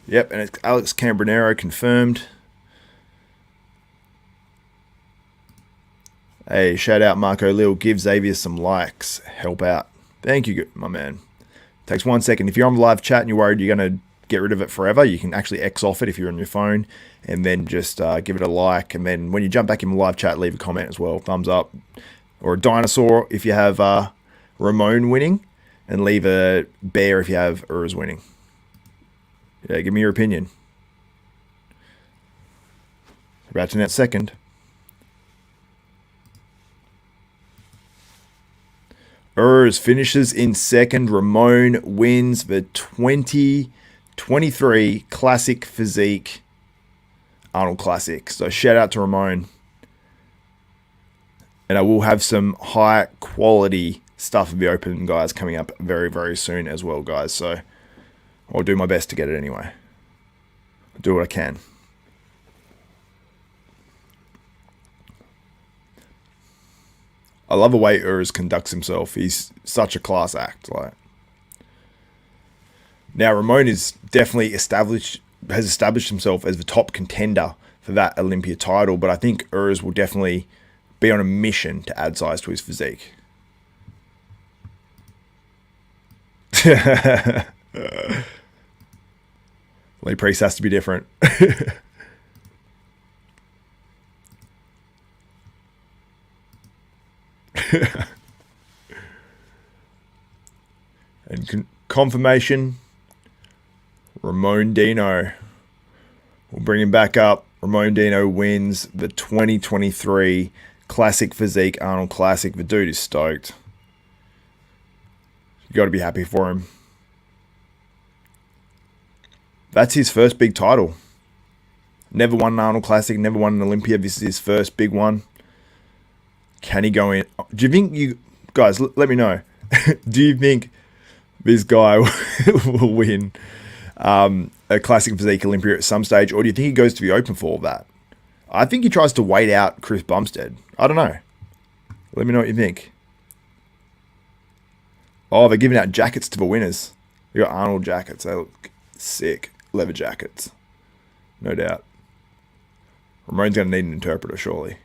Yep, and it's Alex Cambronero confirmed. Hey, shout out Marco Lil. Give Xavier some likes. Help out. Thank you, my man. Takes 1 second. If you're on the live chat and you're worried you're going to get rid of it forever, you can actually X off it if you're on your phone, and then just give it a like. And then when you jump back in the live chat, leave a comment as well. Thumbs up. Or a dinosaur if you have Ramon winning, and leave a bear if you have Urs winning. Yeah, give me your opinion. About to announce second. Urs finishes in second. Ramon wins the 2023 Classic Physique Arnold Classic. So shout out to Ramon. And I will have some high quality stuff of the Open, guys, coming up very, very soon as well, guys. So I'll do my best to get it anyway. I'll do what I can. I love the way Urs conducts himself. He's such a class act. Now, Ramon is definitely has established himself as the top contender for that Olympia title, but I think Urs will definitely be on a mission to add size to his physique. Lee Priest has to be different. And confirmation, Ramon Dino. We'll bring him back up. Ramon Dino wins the 2023 Classic Physique Arnold Classic. The dude is stoked. You got to be happy for him. That's his first big title. Never won an Arnold Classic, never won an Olympia. This is his first big one. Can he go in? Do you think you guys, let me know. Do you think this guy will win a Classic Physique Olympia at some stage, or do you think he goes to the Open for all that? I think he tries to wait out Chris Bumstead. I don't know. Let me know what you think. Oh, they're giving out jackets to the winners. They got Arnold jackets. They look sick. Leather jackets. No doubt. Ramon's going to need an interpreter, surely.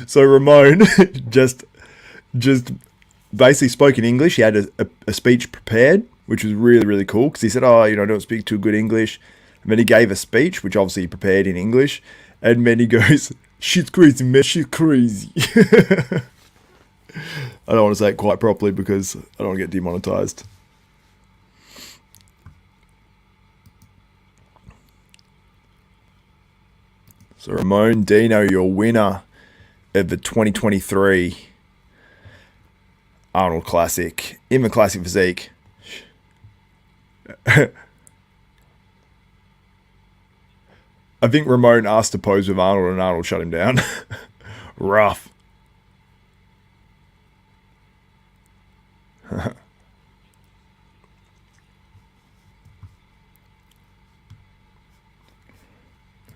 So Ramon just basically spoke in English. He had a speech prepared, which was really, really cool, because he said, I don't speak too good English. And then he gave a speech, which obviously he prepared in English. And then he goes, shit's crazy, man, shit's crazy. I don't want to say it quite properly because I don't want to get demonetized. So Ramon Dino, your winner of the 2023 Arnold Classic in the Classic Physique. I think Ramon asked to pose with Arnold and Arnold shut him down. Rough.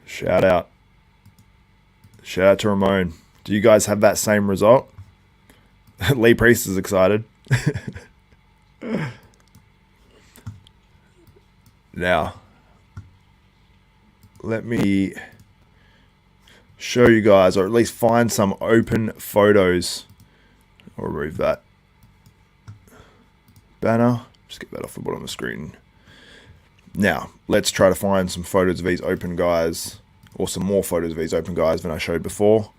Shout out. Shout out to Ramon. Do you guys have that same result? Lee Priest is excited. Now, let me show you guys, or at least find some open photos. I'll remove that banner. Just get that off the bottom of the screen. Now, let's try to find some photos of these open guys, or some more photos of these open guys than I showed before.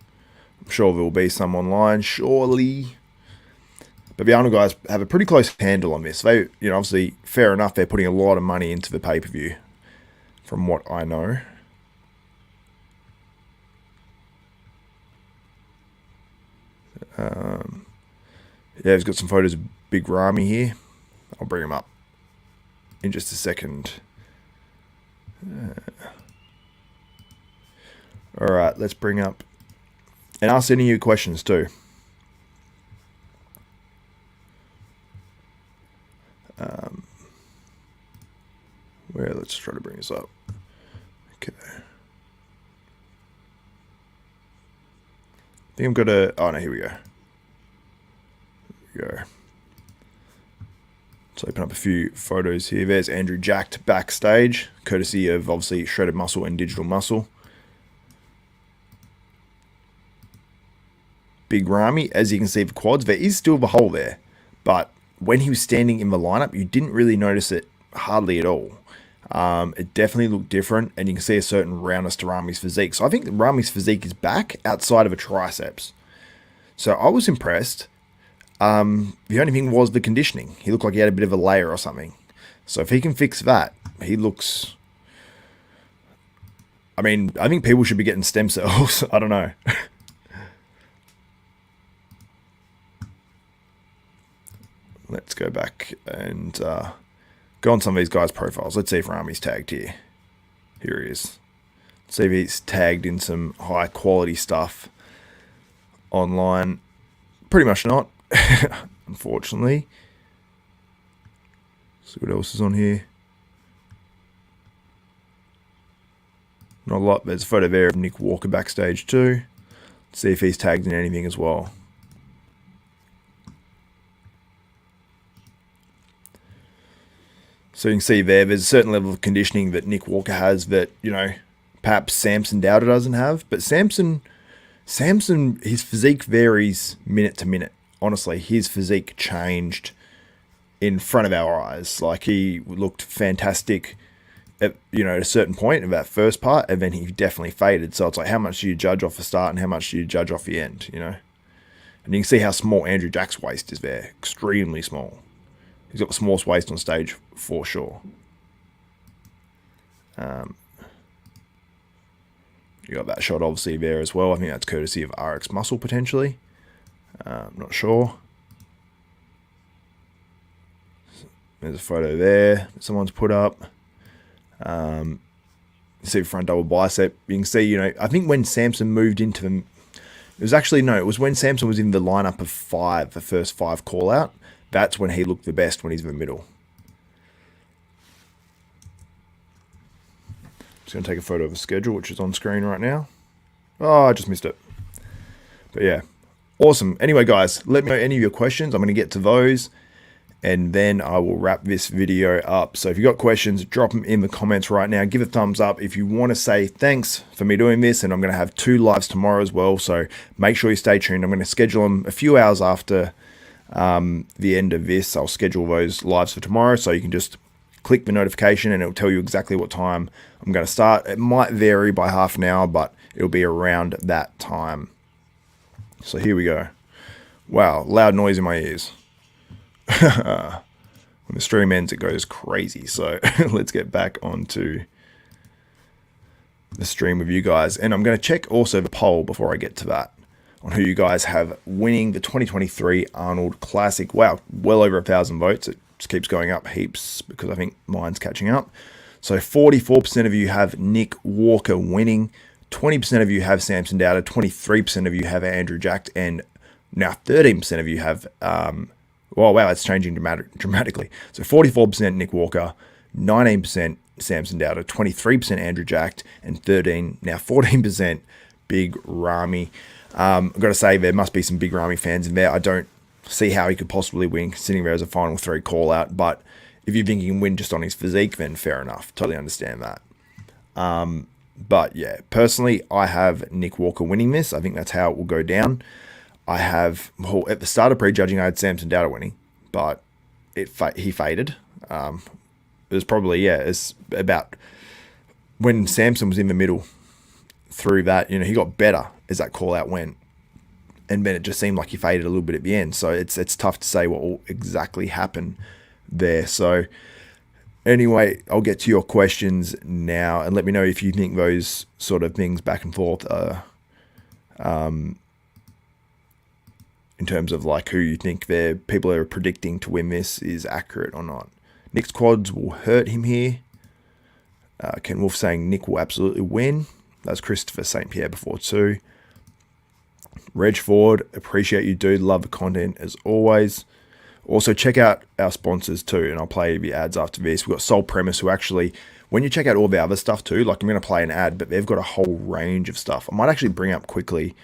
I'm sure there will be some online, surely. But the Arnold guys have a pretty close handle on this. They, obviously, fair enough, they're putting a lot of money into the pay-per-view, from what I know. Yeah, he's got some photos of Big Ramy here. I'll bring him up in just a second. Alright, let's bring up, and ask any of you questions too. Let's try to bring this up. Okay. I think I'm gonna, oh no, here we go. Let's open up a few photos here. There's Andrew jacked backstage, courtesy of obviously Shredded Muscle and Digital Muscle. big Ramy. As you can see for quads, there is still the hole there. But when he was standing in the lineup, you didn't really notice it hardly at all. It definitely looked different, and you can see a certain roundness to Ramy's physique. So I think that Ramy's physique is back outside of a triceps. So I was impressed. The only thing was the conditioning. He looked like he had a bit of a layer or something. So if he can fix that, he looks... I mean, I think people should be getting stem cells. I don't know. Let's go back and go on some of these guys' profiles. Let's see if Ramy's tagged here. Here he is. Let's see if he's tagged in some high quality stuff online. Pretty much not, unfortunately. See what else is on here. Not a lot. There's a photo there of Nick Walker backstage too. Let's see if he's tagged in anything as well. So you can see there's a certain level of conditioning that Nick Walker has that, you know, perhaps Samson Dauda doesn't have. But Samson, his physique varies minute to minute. Honestly, his physique changed in front of our eyes. Like, he looked fantastic at, you know, at a certain point in that first part, and then he definitely faded. So it's like, how much do you judge off the start and how much do you judge off the end, you know? And you can see how small Andrew Jack's waist is there. Extremely small. He's got the smallest waist on stage for sure. You got that shot obviously there as well. I think that's courtesy of RX Muscle potentially. I'm not sure. There's a photo there that someone's put up. You see front double bicep. You can see, you know, I think when Samson moved into them, it was when Samson was in the lineup of 5, the first 5 call out. That's when he looked the best, when he's in the middle. Just going to take a photo of the schedule, which is on screen right now. Oh, I just missed it. But yeah, awesome. Anyway, guys, let me know any of your questions. I'm going to get to those, and then I will wrap this video up. So if you've got questions, drop them in the comments right now. Give a thumbs up if you want to say thanks for me doing this, and I'm going to have 2 lives tomorrow as well. So make sure you stay tuned. I'm going to schedule them a few hours after the end of this. I'll schedule those lives for tomorrow, so you can just click the notification and it'll tell you exactly what time I'm going to start. It might vary by half an hour, but it'll be around that time. So here we go. Wow, loud noise in my ears. When the stream ends, it goes crazy. So let's get back onto the stream with you guys, and I'm going to check also the poll before I get to that, on who you guys have winning the 2023 Arnold Classic. Wow, well over 1,000 votes. It just keeps going up heaps because I think mine's catching up. So 44% of you have Nick Walker winning. 20% of you have Samson Dauda. 23% of you have Andrew Jack. And now 13% of you have... wow, it's changing dramatically. So 44% Nick Walker, 19% Samson Dauda, 23% Andrew Jack, and 14% Big Ramy. I've got to say, there must be some Big Ramy fans in there. I don't see how he could possibly win, considering there was a final 3 call out. But if you think he can win just on his physique, then fair enough. Totally understand that. But yeah, personally, I have Nick Walker winning this. I think that's how it will go down. I have, well, at the start of prejudging, I had Samson Dauda winning, but he faded. It was probably, it's about when Samson was in the middle through that, you know, he got better as that call out went. And then it just seemed like he faded a little bit at the end. So it's tough to say what will exactly happen there. So anyway, I'll get to your questions now, and let me know if you think those sort of things back and forth are, in terms of like who you think people are predicting to win this is accurate or not. Nick's quads will hurt him here. Ken Wolf saying Nick will absolutely win. That's Christopher St. Pierre before too. Reg Ford, appreciate you, dude. Love the content as always. Also, check out our sponsors too, and I'll play the ads after this. We've got Soul Premise, who actually, when you check out all the other stuff too, like I'm going to play an ad, but they've got a whole range of stuff. I might actually bring up quickly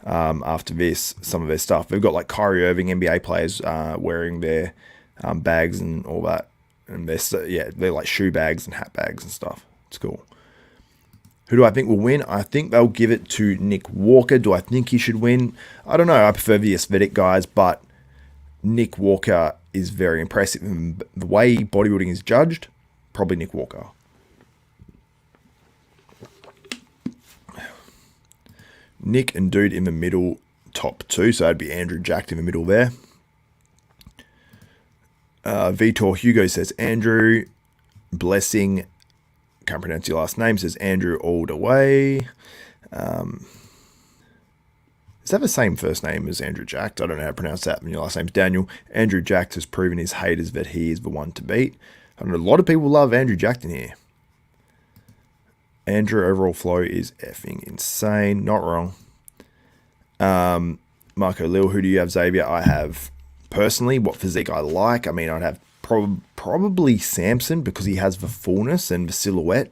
after this some of their stuff. They've got like Kyrie Irving, NBA players wearing their bags and all that. And they're like shoe bags and hat bags and stuff. It's cool. Who do I think will win? I think they'll give it to Nick Walker. Do I think he should win? I don't know. I prefer the aesthetic guys, but Nick Walker is very impressive. And the way bodybuilding is judged, probably Nick Walker. Nick and Dude in the middle, top 2. So that'd be Andrew Jacked in the middle there. Vitor Hugo says Andrew. Blessing, can't pronounce your last name, says Andrew all the way. Is that the same first name as Andrew Jacked? I don't know how to pronounce that. And your last name's Daniel. Andrew Jacked has proven his haters that he is the one to beat. I know a lot of people love Andrew Jacked in here. Andrew overall flow is effing insane. Not wrong. Marco Lil, who do you have, Xavier? I have, personally, what physique I like. I mean, I'd have probably Samson because he has the fullness and the silhouette.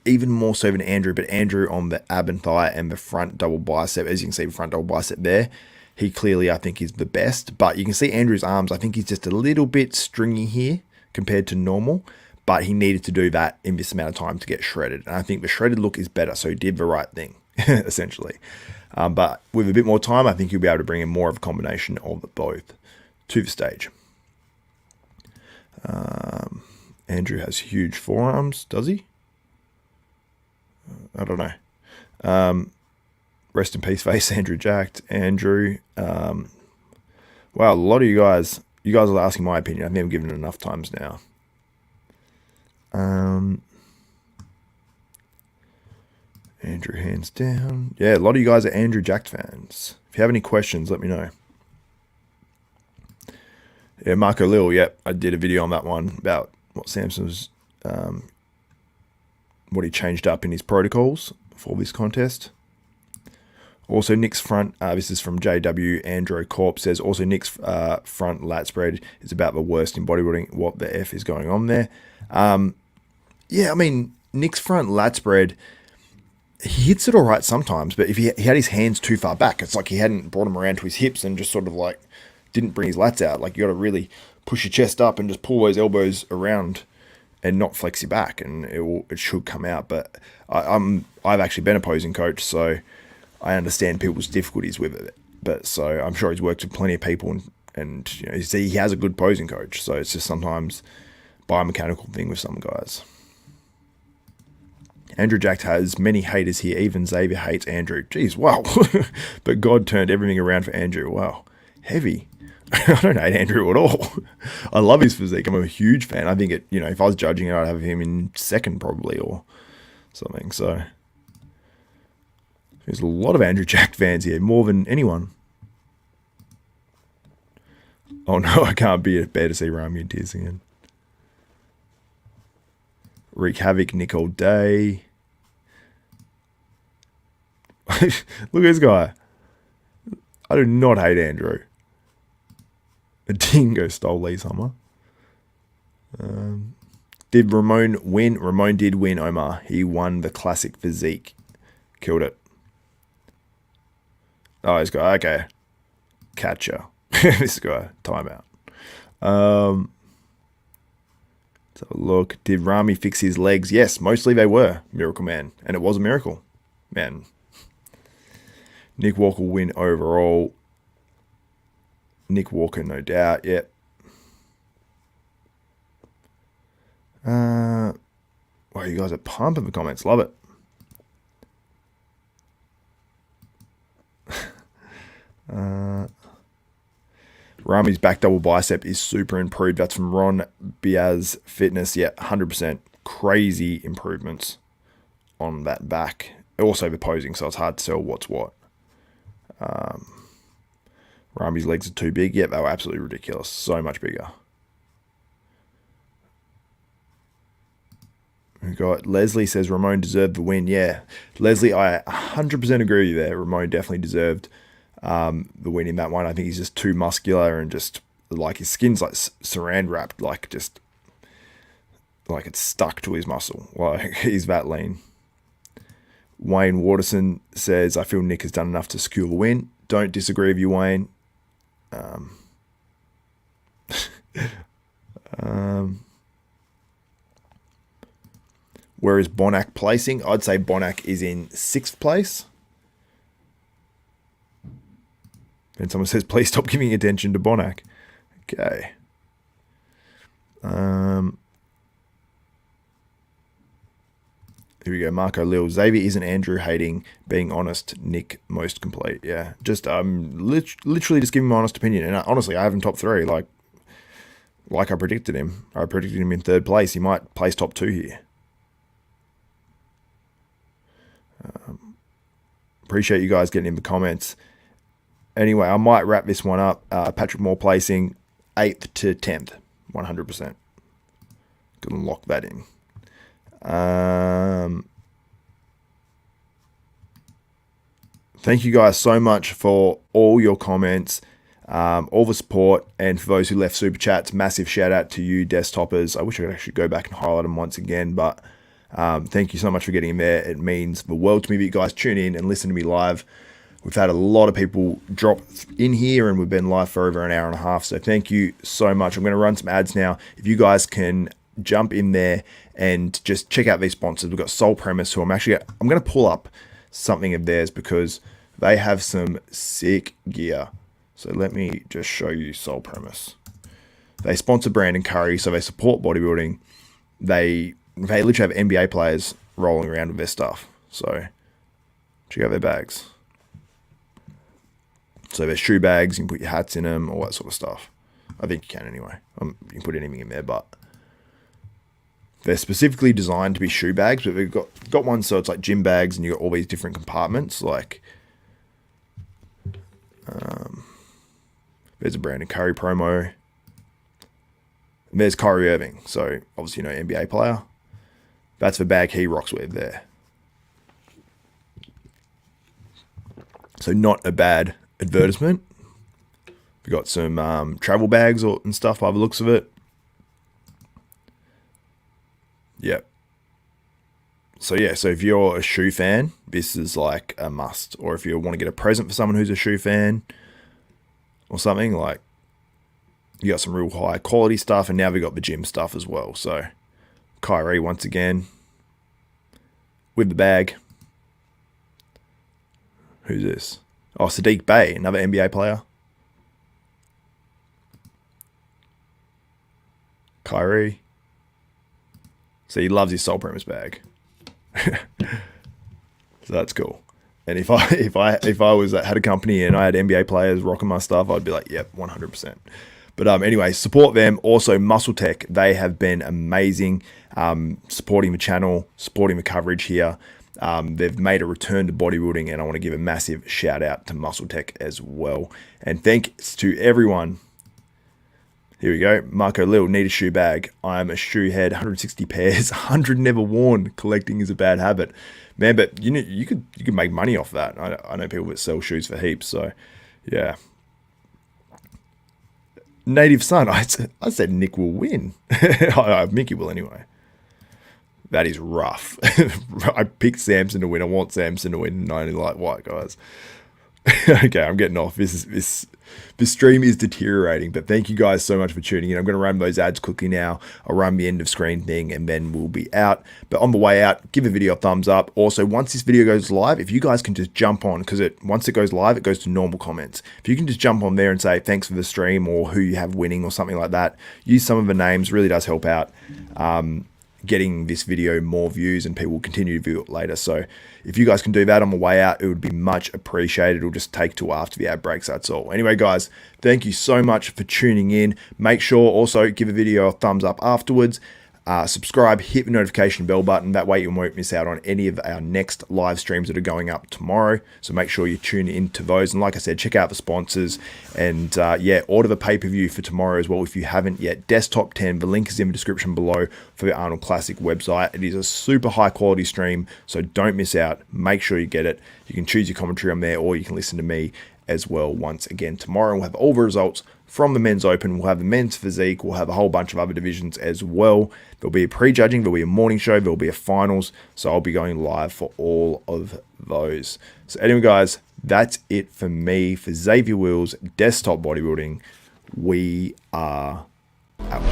Even more so than Andrew, but Andrew on the ab and thigh and the front double bicep. As you can see, the front double bicep there. He clearly, I think, is the best. But you can see Andrew's arms. I think he's just a little bit stringy here compared to normal. But he needed to do that in this amount of time to get shredded. And I think the shredded look is better. So he did the right thing, essentially. But with a bit more time, I think he'll be able to bring in more of a combination of both to the stage. Andrew has huge forearms, does he? I don't know. Rest in peace, face Andrew Jacked. Andrew. Wow, a lot of you guys are asking my opinion. I've never given it enough times now. Andrew hands down. Yeah, a lot of you guys are Andrew Jacked fans. If you have any questions, let me know. Yeah, Marco Lil, yep, I did a video on that one about what Samson was, what he changed up in his protocols for this contest. Also, Nick's front, this is from JW Andro Corp, says, also Nick's front lat spread is about the worst in bodybuilding. What the F is going on there? Yeah, I mean, Nick's front lat spread, he hits it all right sometimes, but if he had his hands too far back, it's like he hadn't brought them around to his hips and just sort of like didn't bring his lats out. Like, you got to really push your chest up and just pull those elbows around and not flex your back, and it should come out. But I've actually been a posing coach, so I understand people's difficulties with it. But so I'm sure he's worked with plenty of people, and you know, he has a good posing coach. So it's just sometimes biomechanical thing with some guys. Andrew Jacked has many haters here. Even Xavier hates Andrew. Jeez, wow. But God turned everything around for Andrew. Wow. Heavy. I don't hate Andrew at all. I love his physique. I'm a huge fan. I think if I was judging it, I'd have him in second probably or something. So there's a lot of Andrew Jacked fans here, more than anyone. Oh no, I can't bear to see Ramy in tears again. Wreak Havoc, Nick all day. Look at this guy. I do not hate Andrew. A dingo stole Lee Summer. Did Ramon win? Ramon did win, Omar. He won the Classic Physique. Killed it. Oh, this guy. Okay. Catcher. This guy. Timeout. Let's have a look. Did Ramy fix his legs? Yes, mostly they were. Miracle Man. And it was a miracle. Man. Nick Walker will win overall. Nick Walker, no doubt. Yep. Wow, you guys are pumping the comments. Love it. Ramy's back double bicep is super improved. That's from Ron Biaz Fitness. Yeah, 100%. Crazy improvements on that back. Also the posing, so it's hard to tell what's what. Ramy's legs are too big. Yep, they were absolutely ridiculous. So much bigger. We got Leslie says Ramon deserved the win. Yeah, Leslie, I 100% agree with you there. Ramon definitely deserved the win in that one. I think he's just too muscular and just like his skin's like saran wrapped, like just like it's stuck to his muscle. Like he's that lean. Wayne Waterson says I feel Nick has done enough to secure the win. Don't disagree with you, Wayne. Where is Bonac placing? I'd say Bonac is in 6th place. And someone says, please stop giving attention to Bonac. Okay. Here we go. Marco Lil. Xavier isn't Andrew hating. Being honest. Nick most complete. Yeah. Just literally just giving my honest opinion. And honestly, I have him top 3. Like I predicted him. I predicted him in 3rd place. He might place top 2 here. Appreciate you guys getting in the comments. Anyway, I might wrap this one up. Patrick Moore placing 8th to 10th. 100%. Gonna lock that in. Thank you guys so much for all your comments, all the support, and for those who left super chats, massive shout out to you desktopers. I wish I could actually go back and highlight them once again, but thank you so much for getting in there. It means the world to me that you guys tune in and listen to me live. We've had a lot of people drop in here, and we've been live for over an hour and a half, so thank you so much. I'm going to run some ads now. If you guys can jump in there and just check out these sponsors. We've got Soul Premise, who I'm going to pull up something of theirs because they have some sick gear. So let me just show you Soul Premise. They sponsor Brandon Curry, so they support bodybuilding. They literally have NBA players rolling around with their stuff. So check out their bags. So there's shoe bags, you can put your hats in them, all that sort of stuff. I think you can anyway. You can put anything in there, but they're specifically designed to be shoe bags, but we've got one so it's like gym bags, and you've got all these different compartments. Like, there's a Brandon Curry promo. And there's Kyrie Irving, so obviously NBA player. That's the bag he rocks with there. So not a bad advertisement. We've got some travel bags and stuff by the looks of it. Yep. So yeah, so if you're a shoe fan, this is like a must. Or if you want to get a present for someone who's a shoe fan or something, like, you got some real high quality stuff, and now we got the gym stuff as well. So Kyrie once again with the bag. Who's this? Oh, Sadiq Bey, another NBA player. Kyrie. So he loves his Soul Premise bag. So that's cool. And if I was had a company and I had NBA players rocking my stuff, I'd be like, yep, 100%. But anyway, support them. Also, Muscle Tech, they have been amazing, supporting the channel, supporting the coverage here. They've made a return to bodybuilding, and I want to give a massive shout out to Muscle Tech as well. And thanks to everyone. Here we go. Marco Lil, need a shoe bag. I'm a shoe head, 160 pairs, 100 never worn. Collecting is a bad habit. Man, but you could make money off that. I know people that sell shoes for heaps, so yeah. Native Son, I said Nick will win. Mickey will anyway. That is rough. I picked Samson to win. I want Samson to win, and I only like white guys. Okay, I'm getting off. This stream is deteriorating, but thank you guys so much for tuning in. I'm going to run those ads quickly now. I'll run the end of screen thing, and then we'll be out. But on the way out, give the video a thumbs up. Also, once this video goes live, if you guys can just jump on, because once it goes live, it goes to normal comments. If you can just jump on there and say thanks for the stream, or who you have winning, or something like that, use some of the names, really does help out getting this video more views, and people will continue to view it later. So if you guys can do that on the way out, it would be much appreciated. It'll just take till after the ad breaks, that's all. Anyway, guys, thank you so much for tuning in. Make sure also give the video a thumbs up afterwards. Subscribe, hit the notification bell button. That way you won't miss out on any of our next live streams that are going up tomorrow. So make sure you tune into those. And like I said, check out the sponsors. And yeah, order the pay-per-view for tomorrow as well if you haven't yet. Desktop 10, the link is in the description below for the Arnold Classic website. It is a super high quality stream, so don't miss out. Make sure you get it. You can choose your commentary on there, or you can listen to me as well once again tomorrow. We'll have all the results from the men's open. We'll have the men's physique. We'll have a whole bunch of other divisions as well. There'll be a prejudging, there'll be a morning show, there'll be a finals. So I'll be going live for all of those. So anyway, guys, that's it for me. For Xavier Wills, Desktop Bodybuilding, we are out.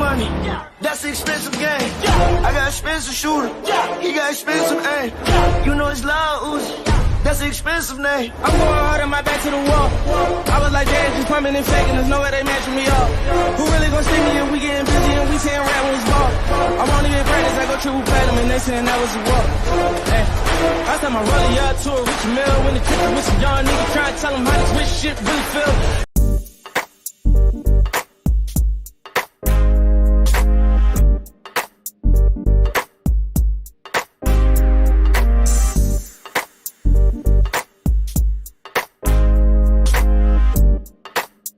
money. That's the expensive game. I got expensive shooter. He got expensive aim. You know it's loud, Uzi. That's an expensive name. I'm going hard on my back to the wall. I was like, damn, just pumping and faking. There's no way they matching me up. Who really gon' see me if we getting busy and we saying rap when it's ball? I wanna get practice, I go triple platinum and they saying that was a walk. Hey, last time I rolled up to a rich mill when the kicker with some young nigga trying to tell him how this rich shit really feel.